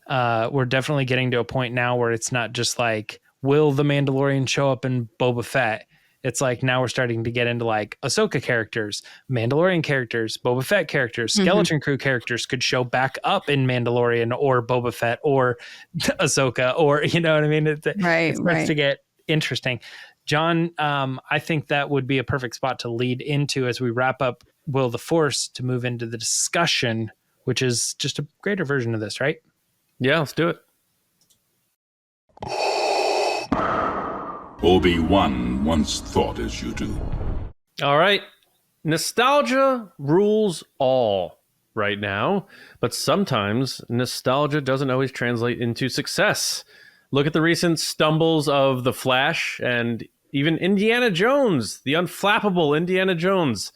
C: we're definitely getting to a point now where it's not just like, will the Mandalorian show up in Boba Fett? It's like now we're starting to get into like Ahsoka characters, Mandalorian characters, Boba Fett characters, Skeleton Crew characters could show back up in Mandalorian or Boba Fett or Ahsoka, or you know what I mean? It starts to get interesting. John, I think that would be a perfect spot to lead into as we wrap up Will of the Force to move into the discussion, which is just a greater version of this, right?
A: Yeah, let's do it.
E: Obi-Wan once thought as you do.
A: All right. Nostalgia rules all right now, but sometimes nostalgia doesn't always translate into success. Look at the recent stumbles of The Flash and even Indiana Jones, the unflappable Indiana Jones,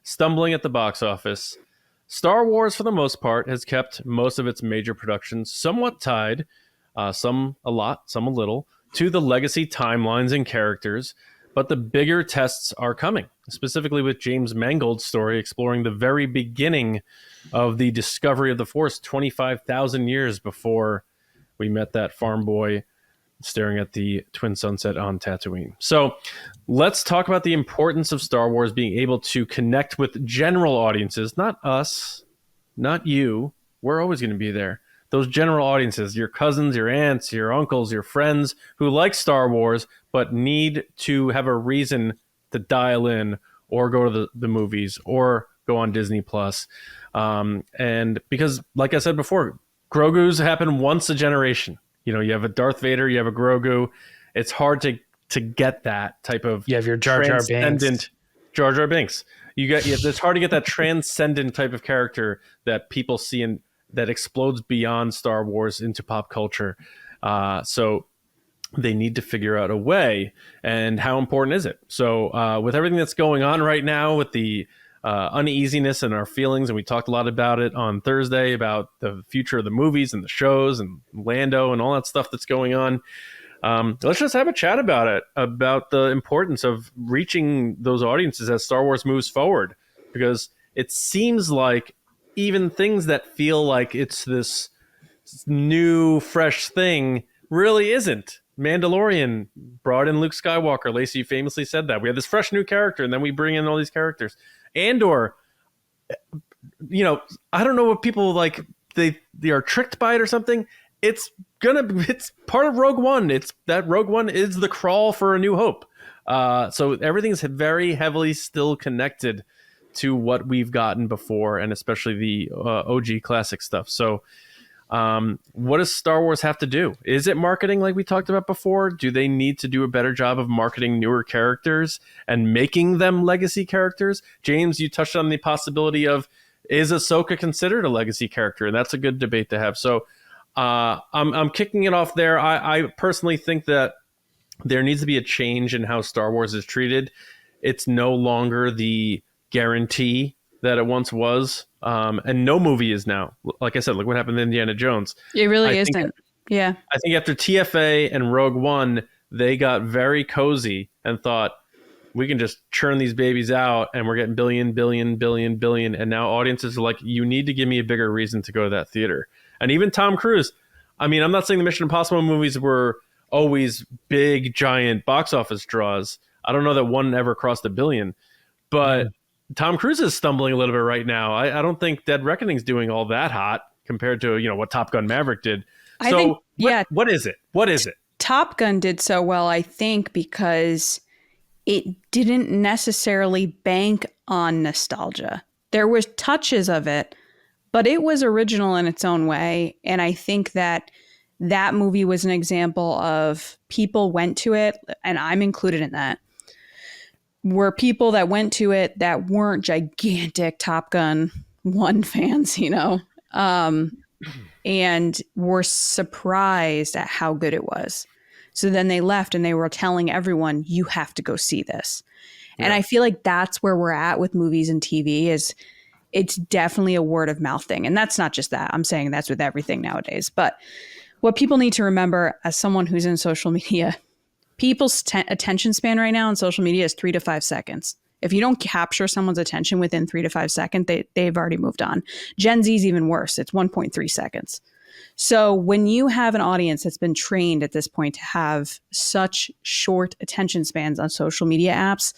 A: stumbling at the box office. Star Wars, for the most part, has kept most of its major productions somewhat tied, some a lot, some a little, to the legacy timelines and characters, but the bigger tests are coming, specifically with James Mangold's story exploring the very beginning of the discovery of the Force 25,000 years before we met that farm boy staring at the twin sunset on Tatooine. So let's talk about the importance of Star Wars being able to connect with general audiences, not us, not you. We're always going to be there. those general audiences, your cousins, your aunts, your uncles, your friends who like Star Wars but need to have a reason to dial in or go to the movies or go on Disney Plus. And because, like I said before, Grogu's happen once a generation. You know, you have a Darth Vader, you have a Grogu. It's hard to get that type of
C: You have your Jar Jar Binks.
A: Jar Jar Binks. It's hard to get that transcendent type of character that people see and that explodes beyond Star Wars into pop culture. So they need to figure out a way. And how important is it? So with everything that's going on right now, with the uneasiness in our feelings, and we talked a lot about it on Thursday about the future of the movies and the shows and Lando and all that stuff that's going on. Let's just have a chat about it, about the importance of reaching those audiences as Star Wars moves forward, because it seems like even things that feel like it's this new, fresh thing really isn't. Mandalorian brought in Luke Skywalker. Lacey famously said that. We have this fresh new character, and then we bring in all these characters. Andor, you know, I don't know what people like, they are tricked by it or something. It's part of Rogue One. It's that Rogue One is the crawl for A New Hope. So everything's very heavily still connected to what we've gotten before, and especially the OG classic stuff. So what does Star Wars have to do? Is it marketing like we talked about before? Do they need to do a better job of marketing newer characters and making them legacy characters? James, you touched on the possibility of, is Ahsoka considered a legacy character? And that's a good debate to have. So I'm kicking it off there. I personally think that there needs to be a change in how Star Wars is treated. It's no longer the guarantee that it once was. And no movie is now. Like I said, look what happened to Indiana Jones.
B: It really isn't. Yeah.
A: I think after TFA and Rogue One, they got very cozy and thought, we can just churn these babies out and we're getting billion. And now audiences are like, you need to give me a bigger reason to go to that theater. And even Tom Cruise, I mean, I'm not saying the Mission Impossible movies were always big, giant box office draws. I don't know that one ever crossed $1 billion, but Tom Cruise is stumbling a little bit right now. I don't think Dead Reckoning's doing all that hot compared to, you know, what Top Gun Maverick did.
B: I think,
A: what is it? What is it?
B: Top Gun did so well, I think, because it didn't necessarily bank on nostalgia. There was touches of it, but it was original in its own way. And I think that movie was an example of people went to it, and I'm included in that, were people that went to it that weren't gigantic Top Gun 1 fans, you know, and were surprised at how good it was. So then they left and they were telling everyone, you have to go see this. Yeah. And I feel like that's where we're at with movies and TV, is it's definitely a word of mouth thing. And that's not just that. I'm saying that's with everything nowadays. But what people need to remember, as someone who's in social media, people's attention span right now on social media is 3 to 5 seconds. If you don't capture someone's attention within 3 to 5 seconds, they've already moved on. Gen Z is even worse. It's 1.3 seconds. So when you have an audience that's been trained at this point to have such short attention spans on social media apps,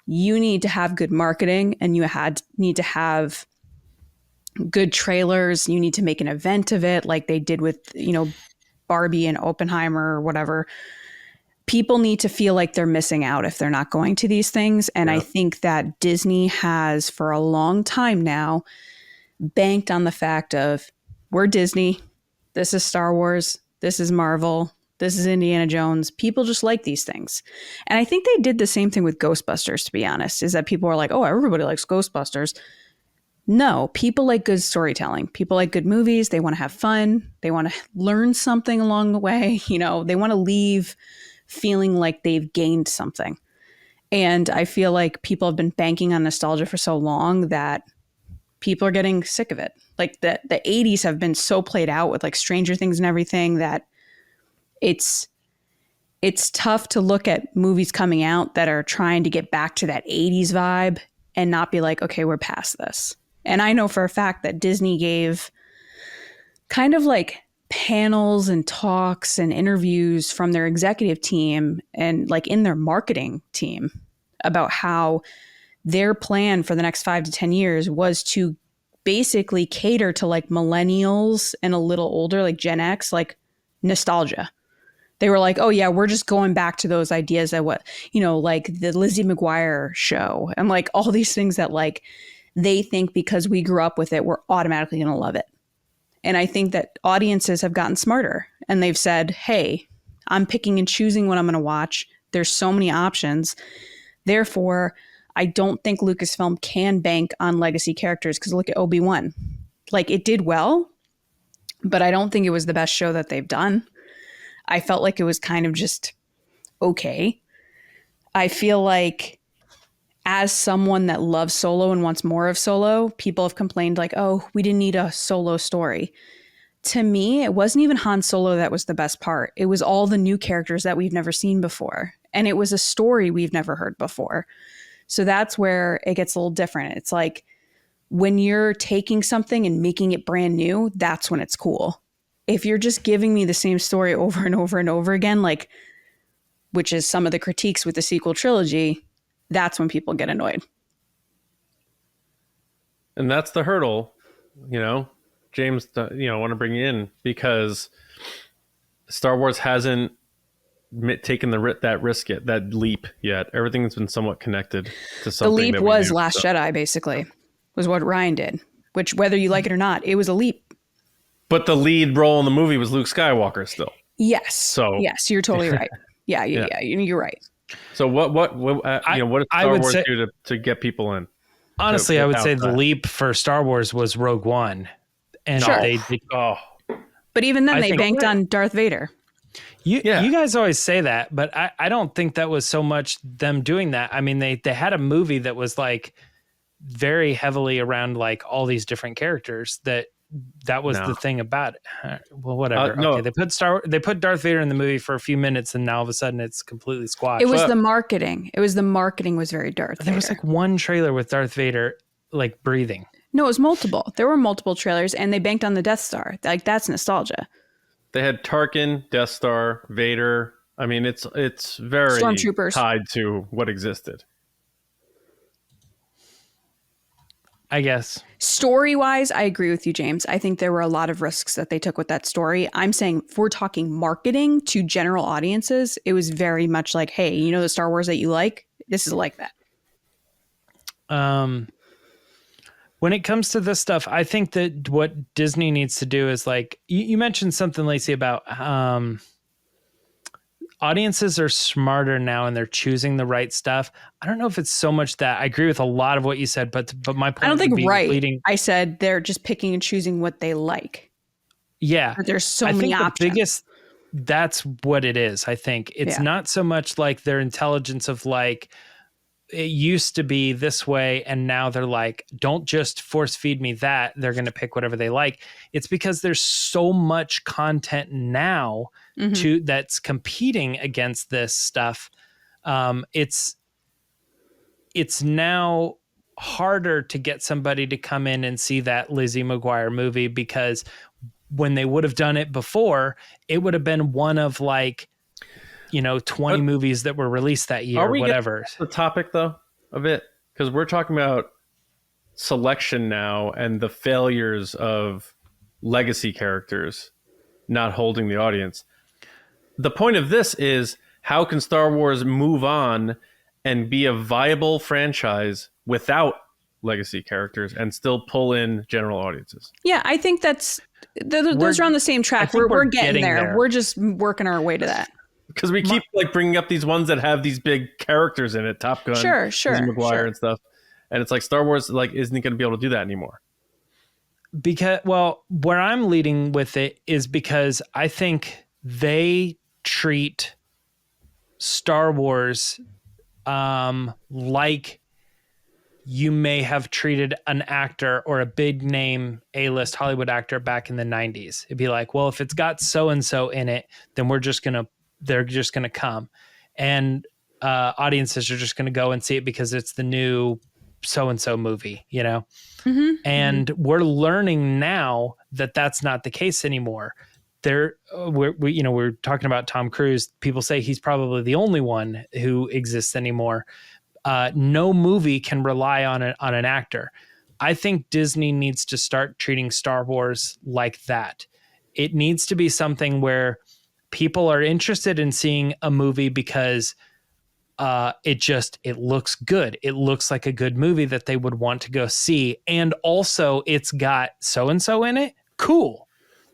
B: you need to have good marketing, and you need to have good trailers. You need to make an event of it, like they did with, you know, Barbie and Oppenheimer or whatever. People need to feel like they're missing out if they're not going to these things. And I think that Disney has, for a long time now, banked on the fact of, we're Disney, this is Star Wars, this is Marvel, this is Indiana Jones. People just like these things. And I think they did the same thing with Ghostbusters, to be honest, is that people are like, oh, everybody likes Ghostbusters. No, people like good storytelling. People like good movies. They want to have fun. They want to learn something along the way. You know, they want to leave feeling like they've gained something. And I feel like people have been banking on nostalgia for so long that people are getting sick of it. Like the 80s have been so played out with like Stranger Things and everything that it's tough to look at movies coming out that are trying to get back to that 80s vibe and not be like, okay, we're past this. And I know for a fact that Disney gave kind of like panels and talks and interviews from their executive team and like in their marketing team about how their plan for the next 5 to 10 years was to basically cater to like millennials and a little older, like Gen X, like nostalgia. They were like, oh yeah, we're just going back to those ideas that like the Lizzie McGuire show and like all these things that like they think because we grew up with it, we're automatically going to love it. And I think that audiences have gotten smarter and they've said, hey, I'm picking and choosing what I'm going to watch. There's so many options. Therefore, I don't think Lucasfilm can bank on legacy characters because look at Obi-Wan. Like it did well, but I don't think it was the best show that they've done. I felt like it was kind of just okay. I feel like as someone that loves Solo and wants more of Solo, people have complained like, oh, we didn't need a Solo story. To me, it wasn't even Han Solo that was the best part. It was all the new characters that we've never seen before. And it was a story we've never heard before. So that's where it gets a little different. It's like when you're taking something and making it brand new, that's when it's cool. If you're just giving me the same story over and over and over again, like, which is some of the critiques with the sequel trilogy, that's when people get annoyed.
A: And that's the hurdle, James, want to bring you in because Star Wars hasn't taken that risk yet, that leap yet. Everything's been somewhat connected to something.
B: The leap was Last Jedi, basically, was what Ryan did, which whether you like it or not, it was a leap. But
A: the lead role in the movie was Luke Skywalker still.
B: Yes.
A: So
B: yes, you're totally right. Yeah, you're right.
A: So what did Star Wars do to get people in?
C: Honestly, I would say the leap for Star Wars was Rogue One. And
B: but even then, they banked on Darth Vader.
C: You guys always say that, but I don't think that was so much them doing that. I mean, they had a movie that was like very heavily around like all these different characters that was the thing about it. Well, whatever.
A: No.
C: Okay, they put Darth Vader in the movie for a few minutes, and now all of a sudden it's completely squashed.
B: It was the marketing. The marketing was very Darth Vader.
C: There was like one trailer with Darth Vader like breathing.
B: No, it was multiple. There were multiple trailers, and they banked on the Death Star. Like that's nostalgia.
A: They had Tarkin, Death Star, Vader. I mean, it's very
B: Stormtroopers
A: tied to what existed.
C: I guess.
B: Story-wise, I agree with you, James. I think there were a lot of risks that they took with that story. I'm saying if we're talking marketing to general audiences, it was very much like, hey, the Star Wars that you like? This is like that.
C: When it comes to this stuff, I think that what Disney needs to do is like, you mentioned something, Lacey, about audiences are smarter now and they're choosing the right stuff. I don't know if it's so much that I agree with a lot of what you said, but my point
B: I don't think
C: right.
B: I said they're just picking and choosing what they like.
C: Yeah.
B: But there's so many options.
C: That's what it is. I think it's not so much like their intelligence of like, it used to be this way and now they're like, don't just force feed me that. They're going to pick whatever they like. It's because there's so much content now that's competing against this stuff. It's now harder to get somebody to come in and see that Lizzie McGuire movie, because when they would have done it before, it would have been one of like, 20 movies that were released that year, or whatever.
A: The topic though of it, because we're talking about selection now and the failures of legacy characters not holding the audience. The point of this is, how can Star Wars move on and be a viable franchise without legacy characters and still pull in general audiences?
B: Yeah, I think those are on the same track. We're getting there. We're just working our way to that.
A: Because we keep bringing up these ones that have these big characters in it, Top Gun,
B: sure,
A: Lizzie McGuire and stuff, and it's like Star Wars isn't going to be able to do that anymore.
C: Because where I'm leading with it is because I think they treat Star Wars like you may have treated an actor or a big name A-list Hollywood actor back in the 90s. It'd be like, well, if it's got so and so in it, then they're just going to come, and audiences are just going to go and see it because it's the new so-and-so movie, and we're learning now that that's not the case anymore. We're talking about Tom Cruise. People say he's probably the only one who exists anymore. No movie can rely on an actor. I think Disney needs to start treating Star Wars like that. It needs to be something where people are interested in seeing a movie because it looks good. It looks like a good movie that they would want to go see. And also it's got so-and-so in it. Cool.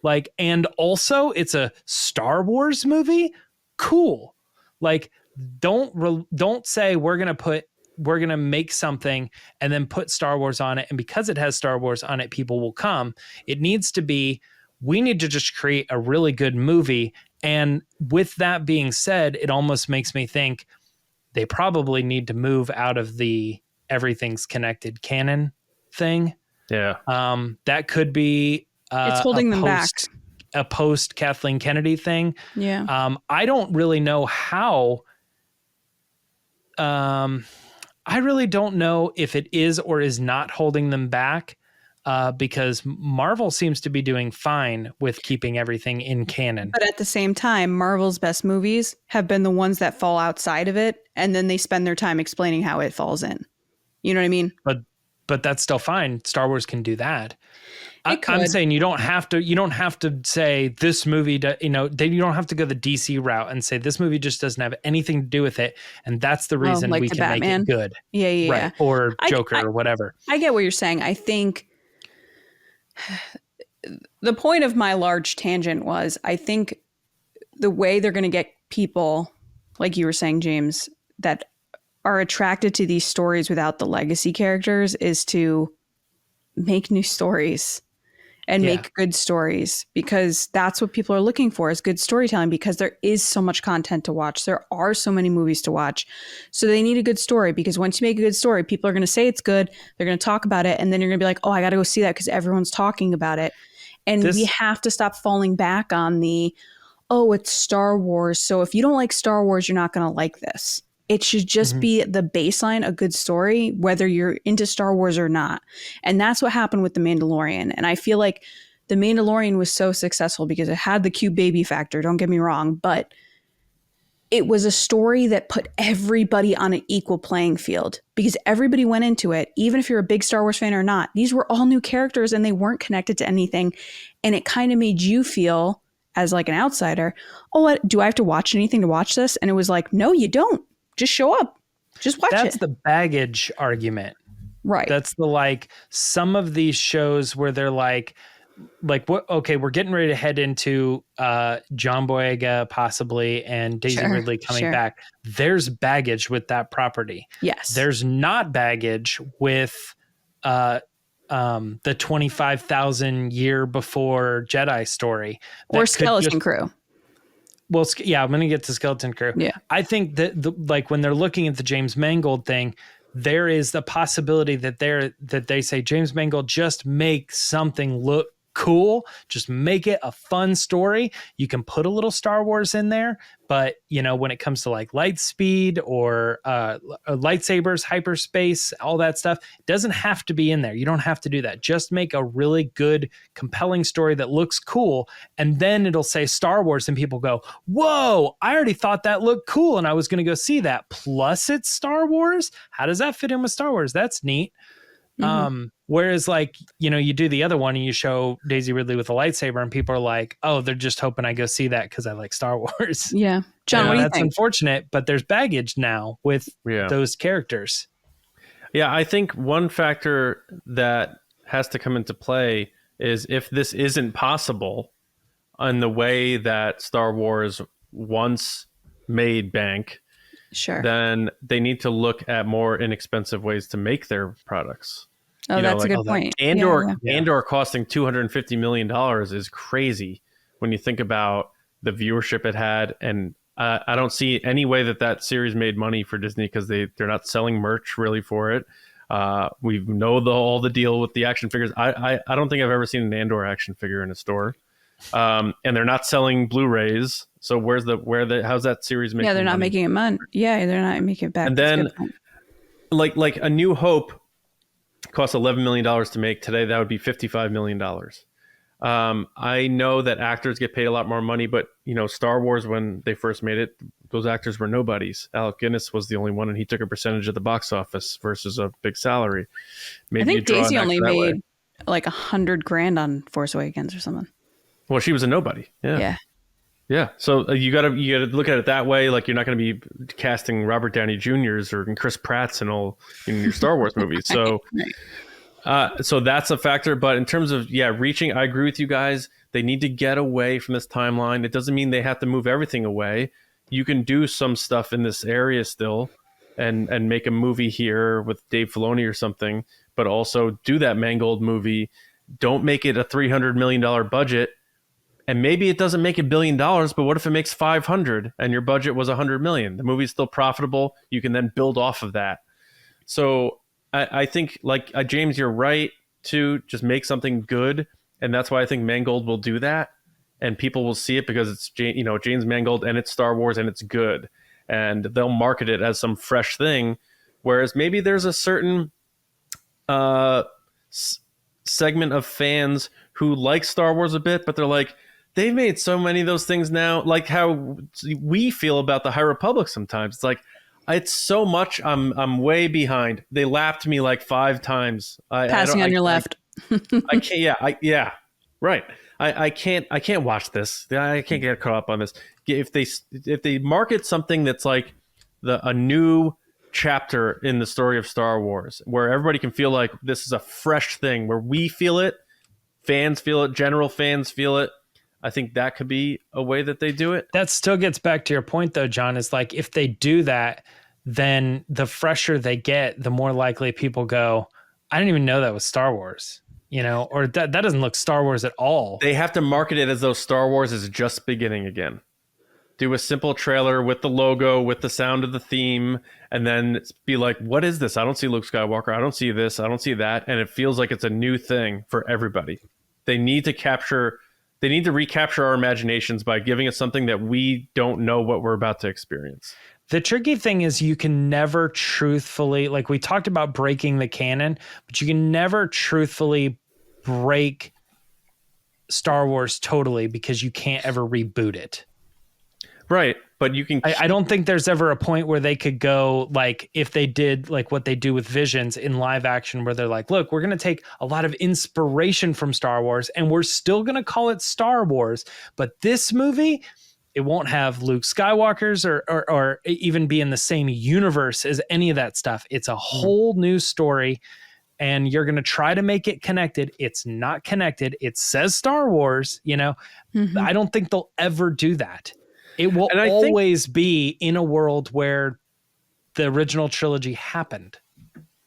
C: Like, and also it's a Star Wars movie. Cool. Like, don't say we're going to make something and then put Star Wars on it. And because it has Star Wars on it, people will come. It needs to be, we need to just create a really good movie. And with that being said, it almost makes me think they probably need to move out of the everything's connected canon thing.
A: Yeah.
C: That could be
B: It's holding them back.
C: A post Kathleen Kennedy thing.
B: Yeah.
C: I don't really know how. I really don't know if it is or is not holding them back, because Marvel seems to be doing fine with keeping everything in canon.
B: But at the same time, Marvel's best movies have been the ones that fall outside of it, and then they spend their time explaining how it falls in. You know what I mean?
C: But that's still fine. Star Wars can do that.
B: could.
C: I'm saying you don't have to say this movie, you don't have to go the DC route and say this movie just doesn't have anything to do with it. And that's the reason
B: like
C: we
B: the
C: can
B: Batman.
C: make it good.
B: Yeah.
C: Right. Or Joker or whatever.
B: I get what you're saying. I think the point of my large tangent was, I think the way they're going to get people, like you were saying, James, that are attracted to these stories without the legacy characters is to make new stories and make good stories, because that's what people are looking for, is good storytelling, because there is so much content to watch. There are so many movies to watch. So they need a good story, because once you make a good story, people are going to say it's good. They're going to talk about it. And then you're going to be like, oh, I got to go see that because everyone's talking about it. And we have to stop falling back on the, oh, it's Star Wars, so if you don't like Star Wars, you're not going to like this. It should just be the baseline, a good story, whether you're into Star Wars or not. And that's what happened with The Mandalorian. And I feel like The Mandalorian was so successful because it had the cute baby factor, don't get me wrong, but it was a story that put everybody on an equal playing field, because everybody went into it, even if you're a big Star Wars fan or not. These were all new characters and they weren't connected to anything. And it kind of made you feel, as like an outsider, oh, what, do I have to watch anything to watch this? And it was like, no, you don't. Just show up. Just watch it.
C: That's the baggage argument.
B: Right.
C: That's the, like, some of these shows where they're like what, okay, we're getting ready to head into John Boyega possibly and Daisy Ridley coming back. There's baggage with that property.
B: Yes.
C: There's not baggage with the 25,000 year before Jedi story.
B: Or Skeleton Crew.
C: Well, yeah, I'm going to get to Skeleton Crew.
B: Yeah.
C: I think that like when they're looking at the James Mangold thing, there is the possibility that they say, James Mangold, just make something look cool. Just make it a fun story. You can put a little Star Wars in there, but when it comes to like light speed or lightsabers, hyperspace, all that stuff, it doesn't have to be in there. You don't have to do that. Just make a really good, compelling story that looks cool. And then it'll say Star Wars and people go, whoa, I already thought that looked cool and I was going to go see that. Plus it's Star Wars. How does that fit in with Star Wars? That's neat. Whereas like, you do the other one and you show Daisy Ridley with a lightsaber and people are like, oh, they're just hoping I go see that because I like Star Wars.
B: Yeah. John, what do you think?
C: That's unfortunate, but there's baggage now with those characters.
A: Yeah, I think one factor that has to come into play is if this isn't possible in the way that Star Wars once made bank, then they need to look at more inexpensive ways to make their products.
B: Oh, that's a good point.
A: Andor costing $250 million is crazy when you think about the viewership it had. And I don't see any way that series made money for Disney, because they're not selling merch really for it. We know all the deal with the action figures. I don't think I've ever seen an Andor action figure in a store. And they're not selling Blu-rays. So how's that series making money?
B: Yeah, they're not making it money. Yeah, they're not making it back.
A: And then like A New Hope cost $11 million to make. Today that would be $55 million. I know that actors get paid a lot more money, but Star Wars, when they first made it, those actors were nobodies. Alec Guinness was the only one, and he took a percentage of the box office versus a big salary. Maybe
B: I think
A: you draw
B: Daisy
A: an
B: only
A: actor that way.
B: made like $100,000 on Force Awakens or something.
A: Well, she was a nobody. Yeah. So you gotta look at it that way. Like, you're not going to be casting Robert Downey Jr.'s or Chris Pratt's and all in your Star Wars movies. So. So that's a factor. But in terms of, reaching, I agree with you guys. They need to get away from this timeline. It doesn't mean they have to move everything away. You can do some stuff in this area still and make a movie here with Dave Filoni or something, but also do that Mangold movie. Don't make it a $300 million budget. And maybe it doesn't make $1 billion, but what if it makes 500 and your budget was 100 million? The movie's still profitable. You can then build off of that. So I think, like, James, you're right to just make something good. And that's why I think Mangold will do that. And people will see it because it's, James Mangold and it's Star Wars and it's good. And they'll market it as some fresh thing. Whereas maybe there's a certain segment of fans who like Star Wars a bit, but they're like, they've made so many of those things now. Like how we feel about the High Republic sometimes. It's like, it's so much. I'm way behind. They lapped me like 5 times.
B: Passing on your left.
A: I can't. Right. I can't watch this. I can't get caught up on this. If they market something that's like a new chapter in the story of Star Wars, where everybody can feel like this is a fresh thing, where we feel it, fans feel it, general fans feel it. I think that could be a way that they do it.
C: That still gets back to your point, though, John, is like, if they do that, then the fresher they get, the more likely people go, I didn't even know that was Star Wars, or that doesn't look Star Wars at all.
A: They have to market it as though Star Wars is just beginning again. Do a simple trailer with the logo, with the sound of the theme, and then be like, what is this? I don't see Luke Skywalker. I don't see this. I don't see that. And it feels like it's a new thing for everybody. They need to recapture our imaginations by giving us something that we don't know what we're about to experience.
C: The tricky thing is you can never truthfully, like we talked about breaking the canon, but you can never truthfully break Star Wars totally because you can't ever reboot it.
A: Right. But you can.
C: I don't think there's ever a point where they could go, like, if they did like what they do with Visions in live action, where they're like, look, we're going to take a lot of inspiration from Star Wars and we're still going to call it Star Wars. But this movie, it won't have Luke Skywalker's or even be in the same universe as any of that stuff. It's a whole new story. And you're going to try to make it connected. It's not connected. It says Star Wars, I don't think they'll ever do that. It will always be in a world where the original trilogy happened.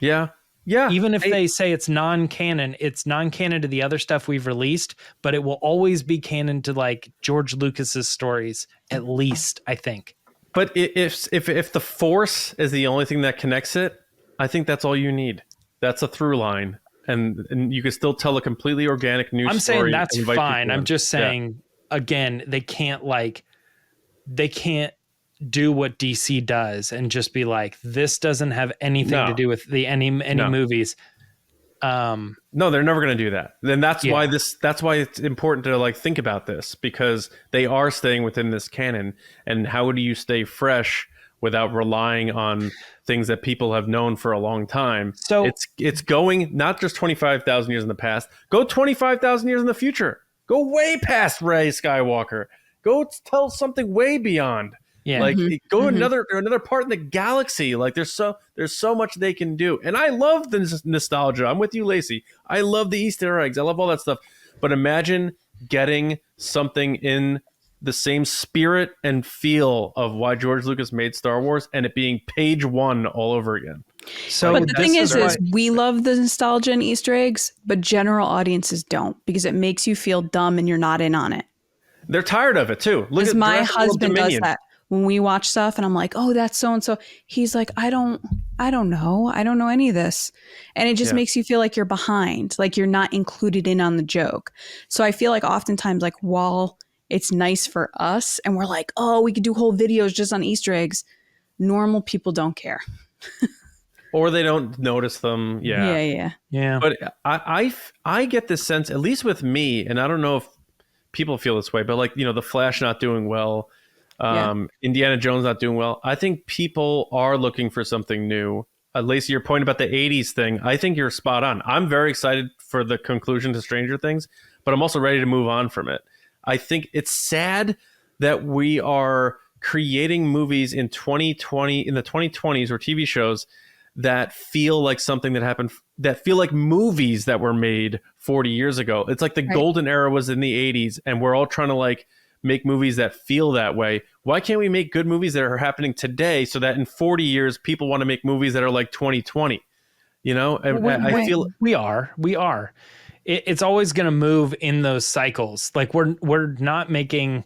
A: Yeah. Yeah.
C: Even if they say it's non-canon to the other stuff we've released, but it will always be canon to like George Lucas's stories, at least, I think.
A: But if the Force is the only thing that connects it, I think that's all you need. That's a through line. And you can still tell a completely organic new story.
C: I'm saying that's fine. I'm just saying, again, they can't do what DC does and just be like, this doesn't have anything to do with any movies.
A: No, they're never going to do that. Then that's why it's important to like think about this, because they are staying within this canon. And how do you stay fresh without relying on things that people have known for a long time? So it's going not just 25,000 years in the past, go 25,000 years in the future, go way past Rey Skywalker. Go tell something way beyond. Yeah. Like go another part in the galaxy. Like there's so much they can do. And I love the nostalgia. I'm with you, Lacey. I love the Easter eggs. I love all that stuff. But imagine getting something in the same spirit and feel of why George Lucas made Star Wars and it being page 1 all over again.
B: So, but the thing is we love the nostalgia and Easter eggs, but general audiences don't, because it makes you feel dumb and you're not in on it.
A: They're tired of it too. Look at
B: my husband does that when we watch stuff and I'm like, oh, that's so and so. He's like, I don't know. I don't know any of this. And it just makes you feel like you're behind, like you're not included in on the joke. So I feel like oftentimes, like, while it's nice for us and we're like, oh, we could do whole videos just on Easter eggs, normal people don't care.
A: or they don't notice them.
C: Yeah.
A: But I get this sense, at least with me, and I don't know if people feel this way, but like, you know, the Flash not doing well, Indiana Jones not doing well. I think people are looking for something new. Lacey, your point about the 80s thing, I think you're spot on. I'm very excited for the conclusion to Stranger Things, but I'm also ready to move on from it. I think it's sad that we are creating movies in 2020, in the 2020s, or TV shows that feel like something that happened, that feel like movies that were made 40 years ago. It's like the golden era was in the 80s, and we're all trying to like make movies that feel that way. Why can't we make good movies that are happening today so that in 40 years people want to make movies that are like 2020? You know, and I feel
C: we are. It's always going to move in those cycles. Like we're not making.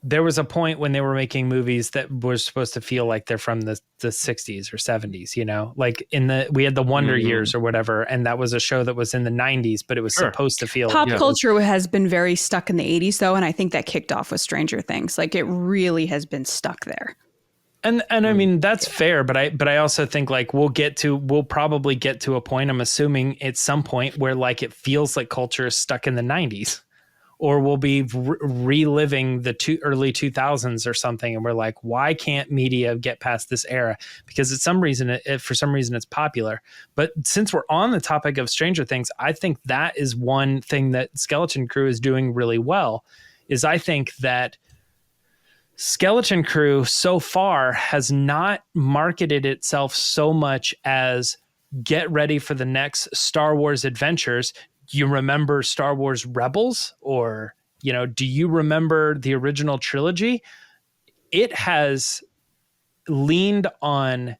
C: There was a point when they were making movies that were supposed to feel like they're from the 60s or 70s, you know, like we had the Wonder Years or whatever. And that was a show that was in the 90s, but it was supposed to feel
B: pop culture has been very stuck in the 80s though. And I think that kicked off with Stranger Things. Like it really has been stuck there.
C: And I mean, that's fair. But I also think like we'll probably get to a point, I'm assuming at some point where like it feels like culture is stuck in the 90s. Or we'll be reliving the early 2000s or something. And we're like, why can't media get past this era? Because for some reason it's popular. But since we're on the topic of Stranger Things, I think that is one thing that Skeleton Crew is doing really well, is I think that Skeleton Crew so far has not marketed itself so much as get ready for the next Star Wars adventures. You remember Star Wars Rebels, or, you know, do you remember the original trilogy? It has leaned on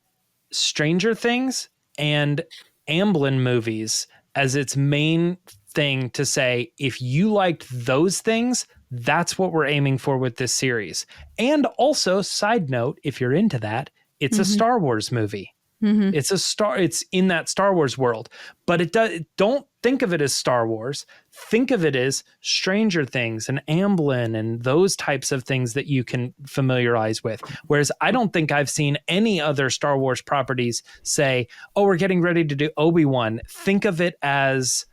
C: Stranger Things and Amblin movies as its main thing to say, if you liked those things, that's what we're aiming for with this series. And also, side note, if you're into that, it's a Star Wars movie. It's in that Star Wars world, but don't think of it as Star Wars. Think of it as Stranger Things and Amblin and those types of things that you can familiarize with. Whereas I don't think I've seen any other Star Wars properties say, oh, we're getting ready to do Obi-Wan. Think of it as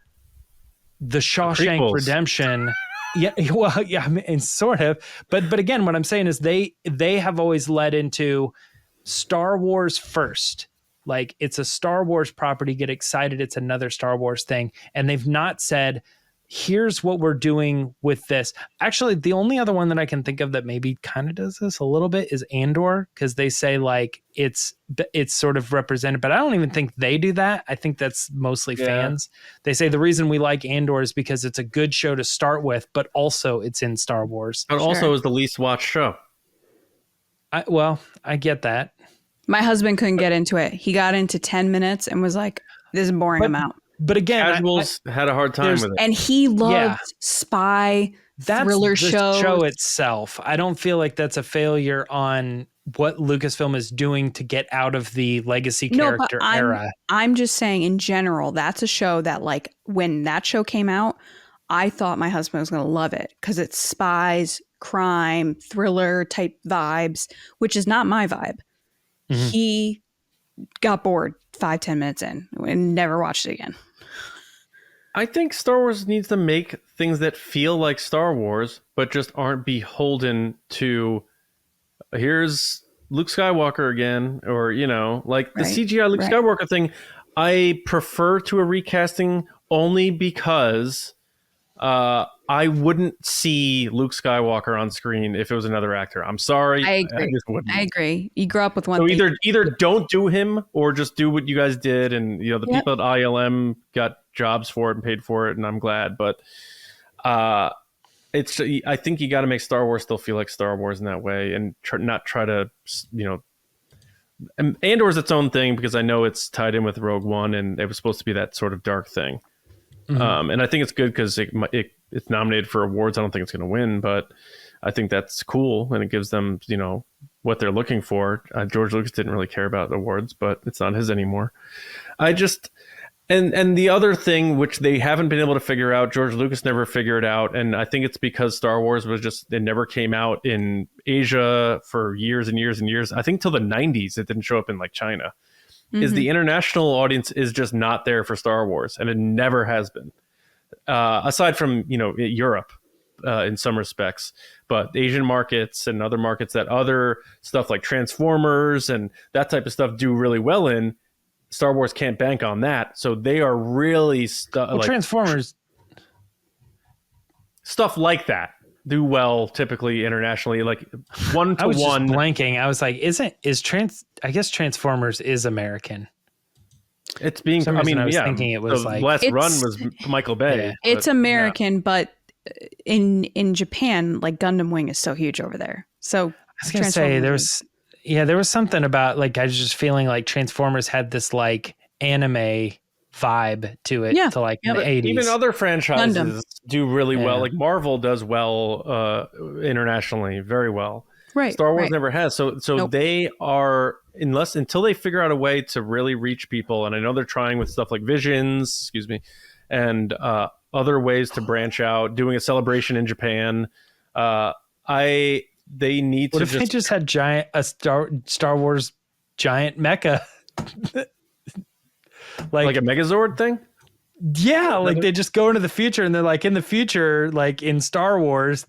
C: the Shawshank Redemption. Yeah, well, yeah, I mean, sort of. But again, what I'm saying is they have always led into Star Wars first. Like, it's a Star Wars property, get excited, it's another Star Wars thing. And they've not said, here's what we're doing with this. Actually, the only other one that I can think of that maybe kind of does this a little bit is Andor, because they say like it's sort of represented, but I don't even think they do that. I think that's mostly fans. They say the reason we like Andor is because it's a good show to start with, but also it's in Star Wars.
A: But also is the least watched show.
C: I get that.
B: My husband couldn't get into it. He got into 10 minutes and was like, this is boring, I'm out.
C: But again,
A: casuals had a hard time with it.
B: And he loved spy thriller shows.
C: Show itself. I don't feel like that's a failure on what Lucasfilm is doing to get out of the legacy character era.
B: I'm just saying in general, that's a show that, like, when that show came out, I thought my husband was going to love it because it's spies, crime, thriller type vibes, which is not my vibe. He got bored 5-10 minutes in and never watched it again.
A: I think Star Wars needs to make things that feel like Star Wars, but just aren't beholden to, here's Luke Skywalker again, or, you know, like the CGI Luke Skywalker thing. I prefer to a recasting only because I wouldn't see Luke Skywalker on screen if it was another actor. I'm sorry.
B: I agree. You grew up with one.
A: So either don't do him or just do what you guys did. And, you know, the people at ILM got jobs for it and paid for it, and I'm glad. But I think you got to make Star Wars still feel like Star Wars in that way, and not try to, you know. And Andor is its own thing because I know it's tied in with Rogue One, and it was supposed to be that sort of dark thing. And I think it's good because it's nominated for awards. I don't think it's going to win, but I think that's cool, and it gives them, you know, what they're looking for. George Lucas didn't really care about awards, but it's not his anymore. And the other thing, which they haven't been able to figure out, George Lucas never figured out, and I think it's because Star Wars it never came out in Asia for years and years and years. I think till the 90s, it didn't show up in like China. is the international audience is just not there for Star Wars, and it never has been. Aside from Europe, in some respects, but Asian markets and other markets that other stuff like Transformers and that type of stuff do really well in, Star Wars can't bank on that, so they are really
C: Transformers
A: stuff like that do well typically internationally, like 1 to 1.
C: I was just blanking. I was like, I guess Transformers is American.
A: It's being.
C: I was thinking it was
A: the last run was Michael Bay.
C: Yeah.
B: It's American, but in Japan, like Gundam Wing is so huge over there. So
C: I was gonna say there was something about like I was just feeling like Transformers had this like anime vibe to it, to like the 80s.
A: Even other franchises
B: Gundam
A: do really well. Like Marvel does well internationally, very well.
B: Right.
A: Star Wars never has. So they are, until they figure out a way to really reach people, and I know they're trying with stuff like Visions, and other ways to branch out, doing a celebration in Japan. They need
C: what
A: to
C: if they just had a Star Wars giant mecha? like
A: a Megazord thing?
C: Yeah, like they just go into the future and they're like, in the future, like in Star Wars,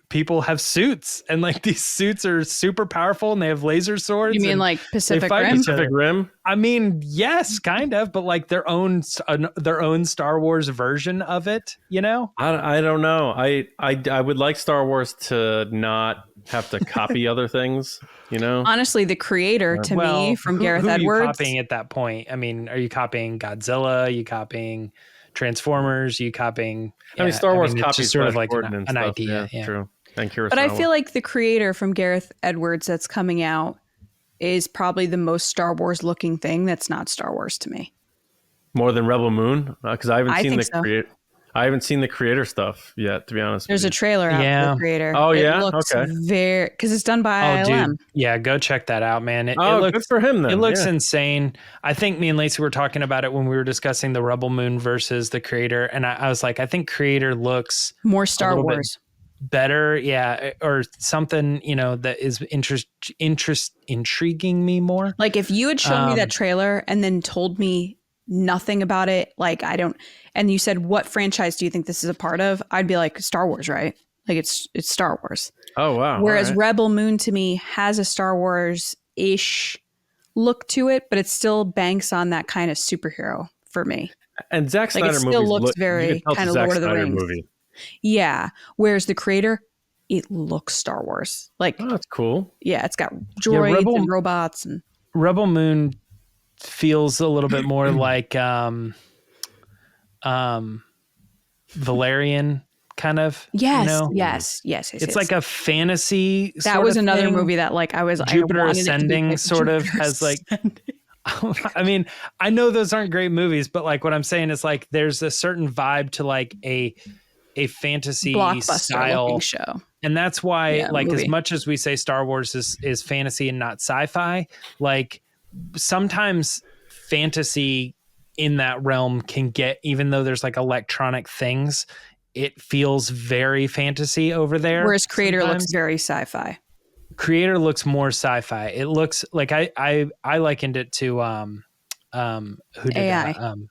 C: people have suits and like these suits are super powerful and they have laser swords.
B: You mean like Pacific Rim?
A: Pacific Rim?
C: I mean, yes, kind of, but like their own Star Wars version of it,
A: I don't know. I would like Star Wars to not have to copy other things,
B: Honestly, the creator to me from Gareth Edwards.
C: Are you copying at that point? I mean, are you copying Godzilla? Are you copying Transformers? Are you copying?
A: Star Wars copies
C: sort of like an
A: stuff.
C: idea. Yeah.
A: True. Thank you.
B: But I feel like the creator from Gareth Edwards that's coming out is probably the most Star Wars looking thing that's not Star Wars to me.
A: More than Rebel Moon, because I haven't seen
B: the
A: creator. I haven't seen the creator stuff yet, to be honest.
B: There's a trailer out for the creator.
A: Oh, yeah?
B: It looks
A: Okay.
B: because it's done by ILM.
C: Dude. Yeah, go check that out, man. It looks
A: good for him then.
C: It looks insane. I think me and Lacey were talking about it when we were discussing the Rebel Moon versus the creator. And I was like, I think creator looks
B: more Star Wars.
C: Better. Yeah. Or something, that is intriguing me more.
B: Like if you had shown me that trailer and then told me nothing about it, like and you said, what franchise do you think this is a part of? I'd be like, Star Wars, right? Like it's Star Wars.
A: Oh, wow.
B: Whereas Rebel Moon to me has a Star Wars-ish look to it, but it still banks on that kind of superhero for me.
A: And Zack Snyder
B: it still looks very kind of Lord of the Rings.
A: Movie.
B: Yeah. Whereas the creator, it looks Star Wars. Like,
A: oh, that's cool.
B: Yeah, it's got droids and robots and
C: Rebel Moon feels a little bit more like Valerian kind of.
B: Yes.
C: It's like a fantasy.
B: That was another movie that like
C: Jupiter Ascending sort of has like. I mean, I know those aren't great movies, but like what I'm saying is like there's a certain vibe to like a fantasy style
B: show.
C: And that's why
B: movie.
C: As much as we say Star Wars is fantasy and not sci-fi, like sometimes fantasy in that realm can get, even though there's like electronic things, it feels very fantasy over there.
B: Whereas creator looks very sci-fi.
C: Creator looks more sci-fi. It looks like I likened it to who did
B: AI.
C: That?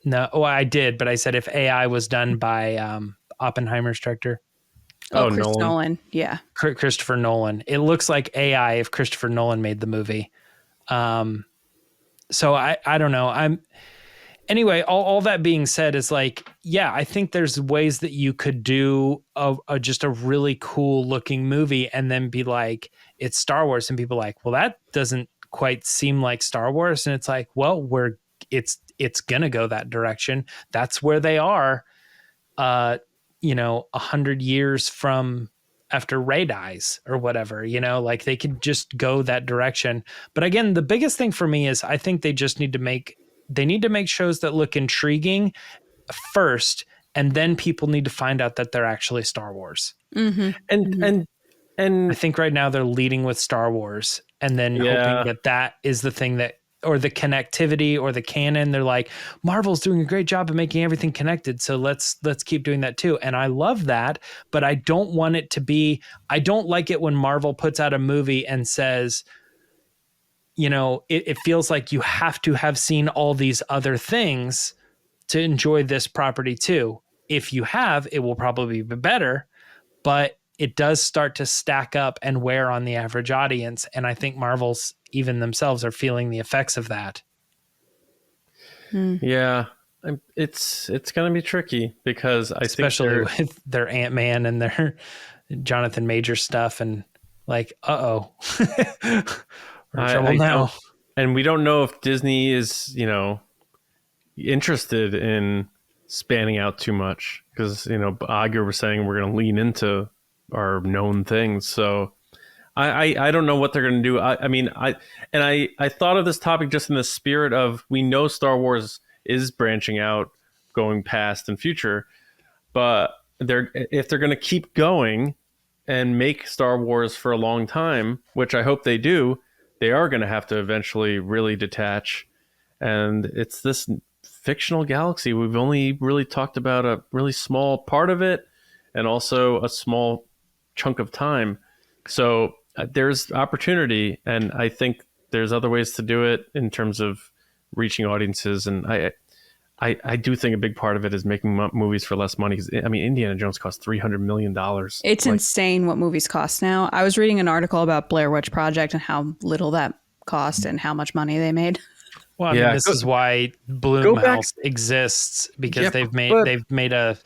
C: No, I did, but I said if AI was done by Oppenheimer's director.
B: Chris Nolan. Yeah.
C: Christopher Nolan. It looks like AI if Christopher Nolan made the movie. So I don't know. Anyway, all that being said is like, yeah, I think there's ways that you could do just a really cool looking movie and then be like, it's Star Wars. And people are like, well, that doesn't quite seem like Star Wars. And it's like, well, it's going to go that direction. That's where they are, 100 years from after Rey dies or whatever, like they could just go that direction. But again, the biggest thing for me is I think they just need to make shows that look intriguing first, and then people need to find out that they're actually Star Wars.
B: Mm-hmm.
A: And
C: I think right now they're leading with Star Wars and then hoping that is the thing that, or the connectivity or the canon. They're like, Marvel's doing a great job of making everything connected, so let's keep doing that too. And I love that, but I don't want it to be, I don't like it when Marvel puts out a movie and says, you know, it feels like you have to have seen all these other things to enjoy this property too. If you have, it will probably be better, but it does start to stack up and wear on the average audience. And I think Marvel's even themselves are feeling the effects of that.
A: Yeah. It's going to be tricky because
C: especially with their Ant-Man and their Jonathan Major stuff and like, we're in trouble now.
A: And we don't know if Disney is, you know, interested in spanning out too much because, you know, Iger was saying we're going to lean into our known things. So I don't know what they're going to do. I thought of this topic just in the spirit of, we know Star Wars is branching out, going past and future, but if they're going to keep going and make Star Wars for a long time, which I hope they do, they are going to have to eventually really detach. And it's this fictional galaxy. We've only really talked about a really small part of it and also a small chunk of time. So there's opportunity, and I think there's other ways to do it in terms of reaching audiences. And I do think a big part of it is making movies for less money. I mean, Indiana Jones cost $300 million.
B: It's insane what movies cost now. I was reading an article about Blair Witch Project and how little that cost and how much money they made.
C: Well, I mean, this is why Blumhouse exists, because they've made a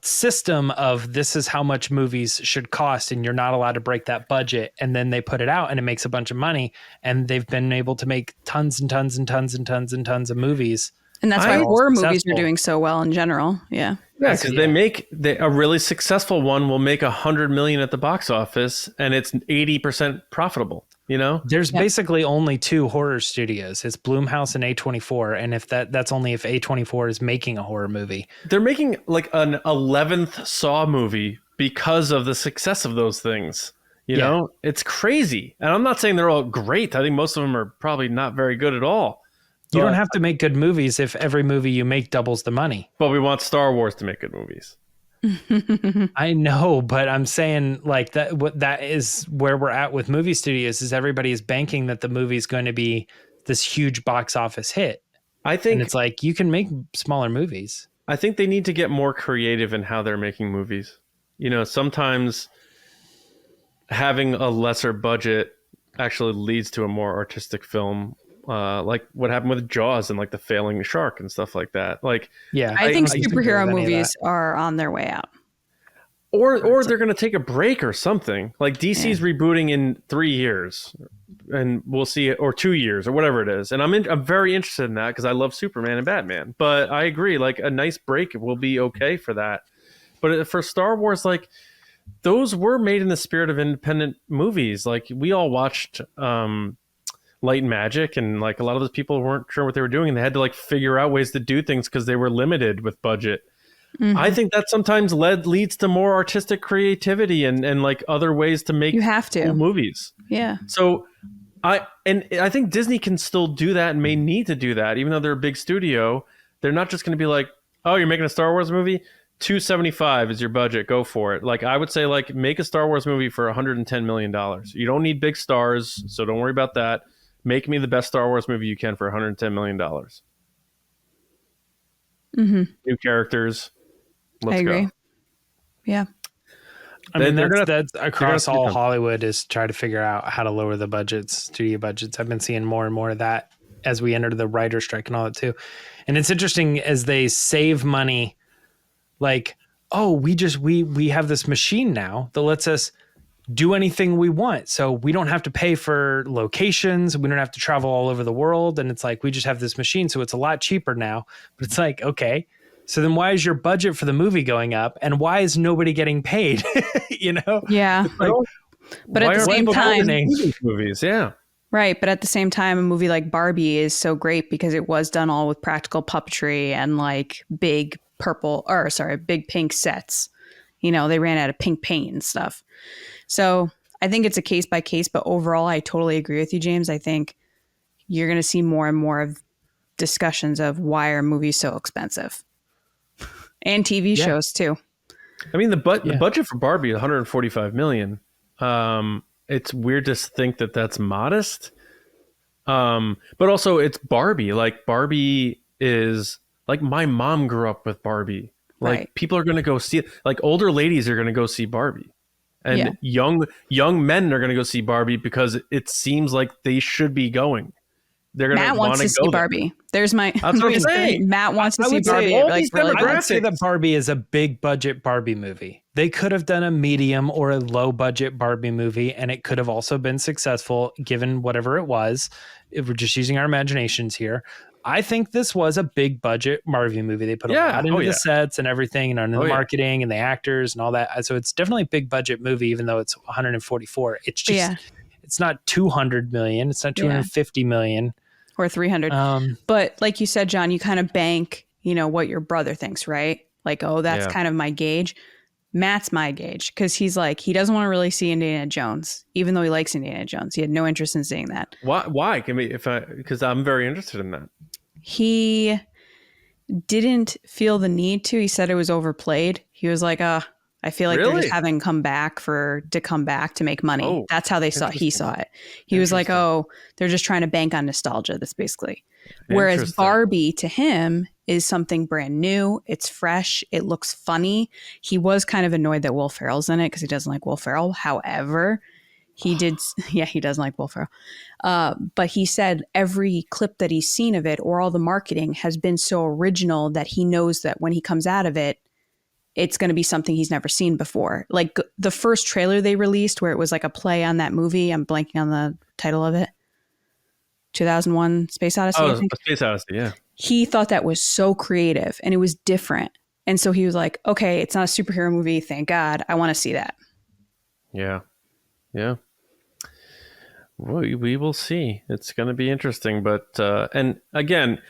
C: system of, this is how much movies should cost, and you're not allowed to break that budget. And then they put it out, and it makes a bunch of money, and they've been able to make tons and tons and tons and tons and tons of movies.
B: And that's why horror movies are doing so well in general. Yeah.
A: Yeah, because a really successful one will make $100 million at the box office, and it's 80% profitable. You know,
C: there's basically only two horror studios. It's Blumhouse and A24. And if that's only if A24 is making a horror movie.
A: They're making like an 11th Saw movie because of the success of those things. You know, it's crazy. And I'm not saying they're all great. I think most of them are probably not very good at all.
C: You don't have to make good movies if every movie you make doubles the money.
A: But we want Star Wars to make good movies.
C: I know, but I'm saying like that is where we're at with movie studios, is everybody is banking that the movie is going to be this huge box office hit.
A: I think
C: it's like, you can make smaller movies.
A: I think they need to get more creative in how they're making movies. You know, sometimes having a lesser budget actually leads to a more artistic film. Like what happened with Jaws and like the failing shark and stuff like that. Like,
B: yeah, I think superhero movies are on their way out.
A: Or they're going to take a break or something. Like DC's rebooting in 3 years, and we'll see it, or 2 years, or whatever it is. And I'm very interested in that because I love Superman and Batman. But I agree, like a nice break will be okay for that. But for Star Wars, like those were made in the spirit of independent movies. Like we all watched Light and Magic, and like a lot of those people weren't sure what they were doing, and they had to like figure out ways to do things because they were limited with budget. Mm-hmm. I think that sometimes leads to more artistic creativity and like other ways to make cool movies.
B: Yeah.
A: So I think Disney can still do that and may need to do that, even though they're a big studio. They're not just going to be like, oh, you're making a Star Wars movie, $275 is your budget, go for it. Like I would say, like make a Star Wars movie for $110 million. You don't need big stars, so don't worry about that. Make me the best Star Wars movie you can for $110 million.
B: Mm-hmm.
A: New characters.
B: I agree.
A: Go.
B: Yeah.
C: I mean, that's across all Hollywood, is try to figure out how to lower the budgets, studio budgets. I've been seeing more and more of that as we enter the writer strike and all that too. And it's interesting as they save money, like, oh, we have this machine now that lets us do anything we want. So we don't have to pay for locations. We don't have to travel all over the world. And it's like, we just have this machine. So it's a lot cheaper now. But it's like, okay, so then why is your budget for the movie going up? And why is nobody getting paid? You know?
B: Yeah.
C: Like,
B: but at the same time,
A: movies, yeah.
B: Right. But at the same time, a movie like Barbie is so great because it was done all with practical puppetry and like big pink sets. You know, they ran out of pink paint and stuff. So I think it's a case by case, but overall, I totally agree with you, James. I think you're going to see more and more of discussions of why are movies so expensive, and TV shows too.
A: I mean, the budget for Barbie is $145 million. it's weird to think that that's modest. But also it's Barbie. Like Barbie is like my mom grew up with Barbie. Like
B: Right.
A: people are going to go see it. Like older ladies are going to go see Barbie. And
B: Yeah.
A: young men are going to go see Barbie because it seems like they should be going. They're going
B: Matt
A: to
B: wants
A: want
B: to
A: to
B: see
A: go there.
B: Barbie. There's my
A: That's what I'm saying.
B: Matt wants to
C: I
B: see
C: would say
B: Barbie.
C: all
B: Like
C: these
B: really
C: I would
B: bad.
C: say that Barbie is a big budget Barbie movie. They could have done a medium or a low budget Barbie movie, and it could have also been successful given whatever it was. If we're just using our imaginations here, I think this was a big budget Barbie movie. They put a lot into the sets and everything, and into the marketing and the actors and all that. So it's definitely a big budget movie, even though it's 144. It's just it's not 200 million. It's not 250 million.
B: Or 300. But like you said, John, you kind of bank, what your brother thinks, right? Like, oh, that's kind of my gauge. Matt's my gauge because he's like, he doesn't want to really see Indiana Jones, even though he likes Indiana Jones. He had no interest in seeing that.
A: Why? Because I'm very interested in that.
B: He didn't feel the need to. He said it was overplayed. He was like, I feel like they're just having to come back to make money.
A: Oh,
B: that's how he saw it. He was like, oh, they're just trying to bank on nostalgia. That's basically. Whereas Barbie to him is something brand new. It's fresh. It looks funny. He was kind of annoyed that Will Ferrell's in it because he doesn't like Will Ferrell. However, he doesn't like Will Ferrell. But he said every clip that he's seen of it or all the marketing has been so original that he knows that when he comes out of it, it's going to be something he's never seen before. Like the first trailer they released where it was like a play on that movie. I'm blanking on the title of it. 2001 Space Odyssey.
A: Oh, Space Odyssey, yeah.
B: He thought that was so creative and it was different. And so he was like, okay, it's not a superhero movie. Thank God. I want to see that.
A: Yeah. Yeah. We will see. It's going to be interesting. But, and again,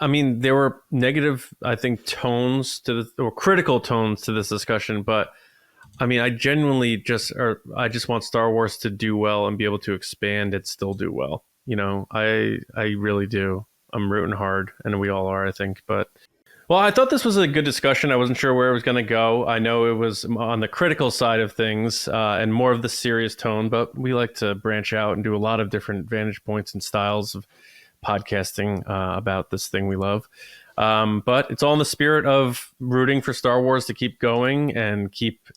A: I mean, there were negative, I think, tones or critical tones to this discussion, but I mean, I genuinely I just want Star Wars to do well and be able to expand and still do well. I really do. I'm rooting hard, and we all are, I think. But, well, I thought this was a good discussion. I wasn't sure where it was going to go. I know it was on the critical side of things and more of the serious tone, but we like to branch out and do a lot of different vantage points and styles of podcasting about this thing we love. But it's all in the spirit of rooting for Star Wars to keep going and keep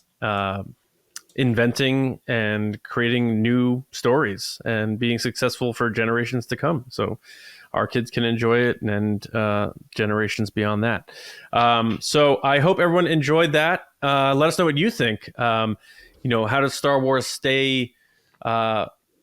A: inventing and creating new stories and being successful for generations to come. So our kids can enjoy it and generations beyond that. So I hope everyone enjoyed that. Let us know what you think. How does Star Wars stay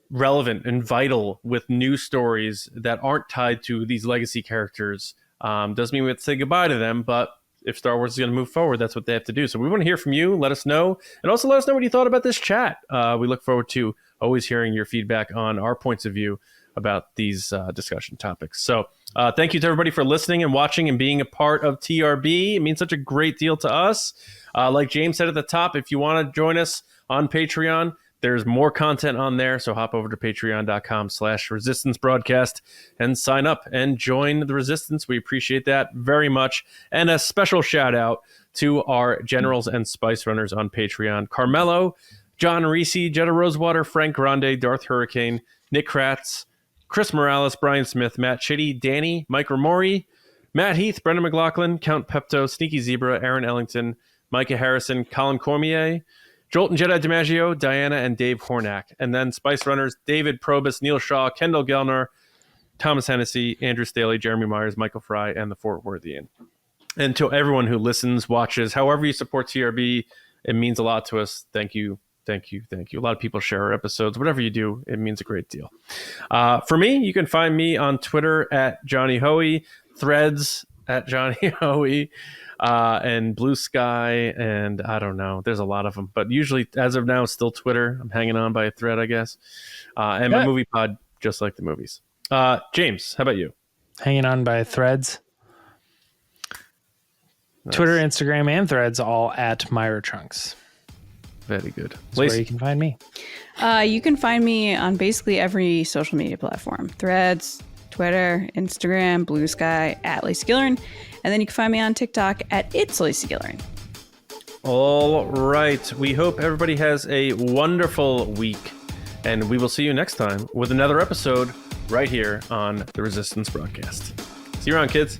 A: relevant and vital with new stories that aren't tied to these legacy characters? Doesn't mean we have to say goodbye to them, but if Star Wars is going to move forward, that's what they have to do. So we want to hear from you. Let us know. And also let us know what you thought about this chat. We look forward to always hearing your feedback on our points of view about these discussion topics. So thank you to everybody for listening and watching and being a part of TRB. It means such a great deal to us. Like James said at the top, if you want to join us on Patreon, there's more content on there. So hop over to patreon.com/resistance broadcast and sign up and join the resistance. We appreciate that very much. And a special shout out to our generals and spice runners on Patreon: Carmelo, John Reese, Jetta Rosewater, Frank Grande, Darth Hurricane, Nick Kratz, Chris Morales, Brian Smith, Matt Chitty, Danny, Mike Ramori, Matt Heath, Brendan McLaughlin, Count Pepto, Sneaky Zebra, Aaron Ellington, Micah Harrison, Colin Cormier, Jolt and Jedi DiMaggio, Diana, and Dave Hornack. And then Spice Runners: David Probus, Neil Shaw, Kendall Gelner, Thomas Hennessy, Andrew Staley, Jeremy Myers, Michael Fry, and THEFORTWORTHIAN. And to everyone who listens, watches, however you support TRB, it means a lot to us. Thank you. Thank you. Thank you. A lot of people share our episodes. Whatever you do, it means a great deal. For me, you can find me on Twitter at Johnny Hoey, Threads at Johnny Hoey, and Blue Sky, and I don't know. There's a lot of them. But usually, as of now, it's still Twitter. I'm hanging on by a thread, I guess. And my movie pod, Just Like the Movies. James, how about you?
C: Hanging on by threads. Nice. Twitter, Instagram, and Threads, all at Myra Trunks.
A: Very good.
C: That's where you can find me.
B: You can find me on basically every social media platform: Threads, Twitter, Instagram, Blue Sky, at Lacey Gilleran. And then you can find me on TikTok at It's Lacey Gilleran.
A: All right. We hope everybody has a wonderful week. And we will see you next time with another episode right here on the Resistance Broadcast. See you around, kids.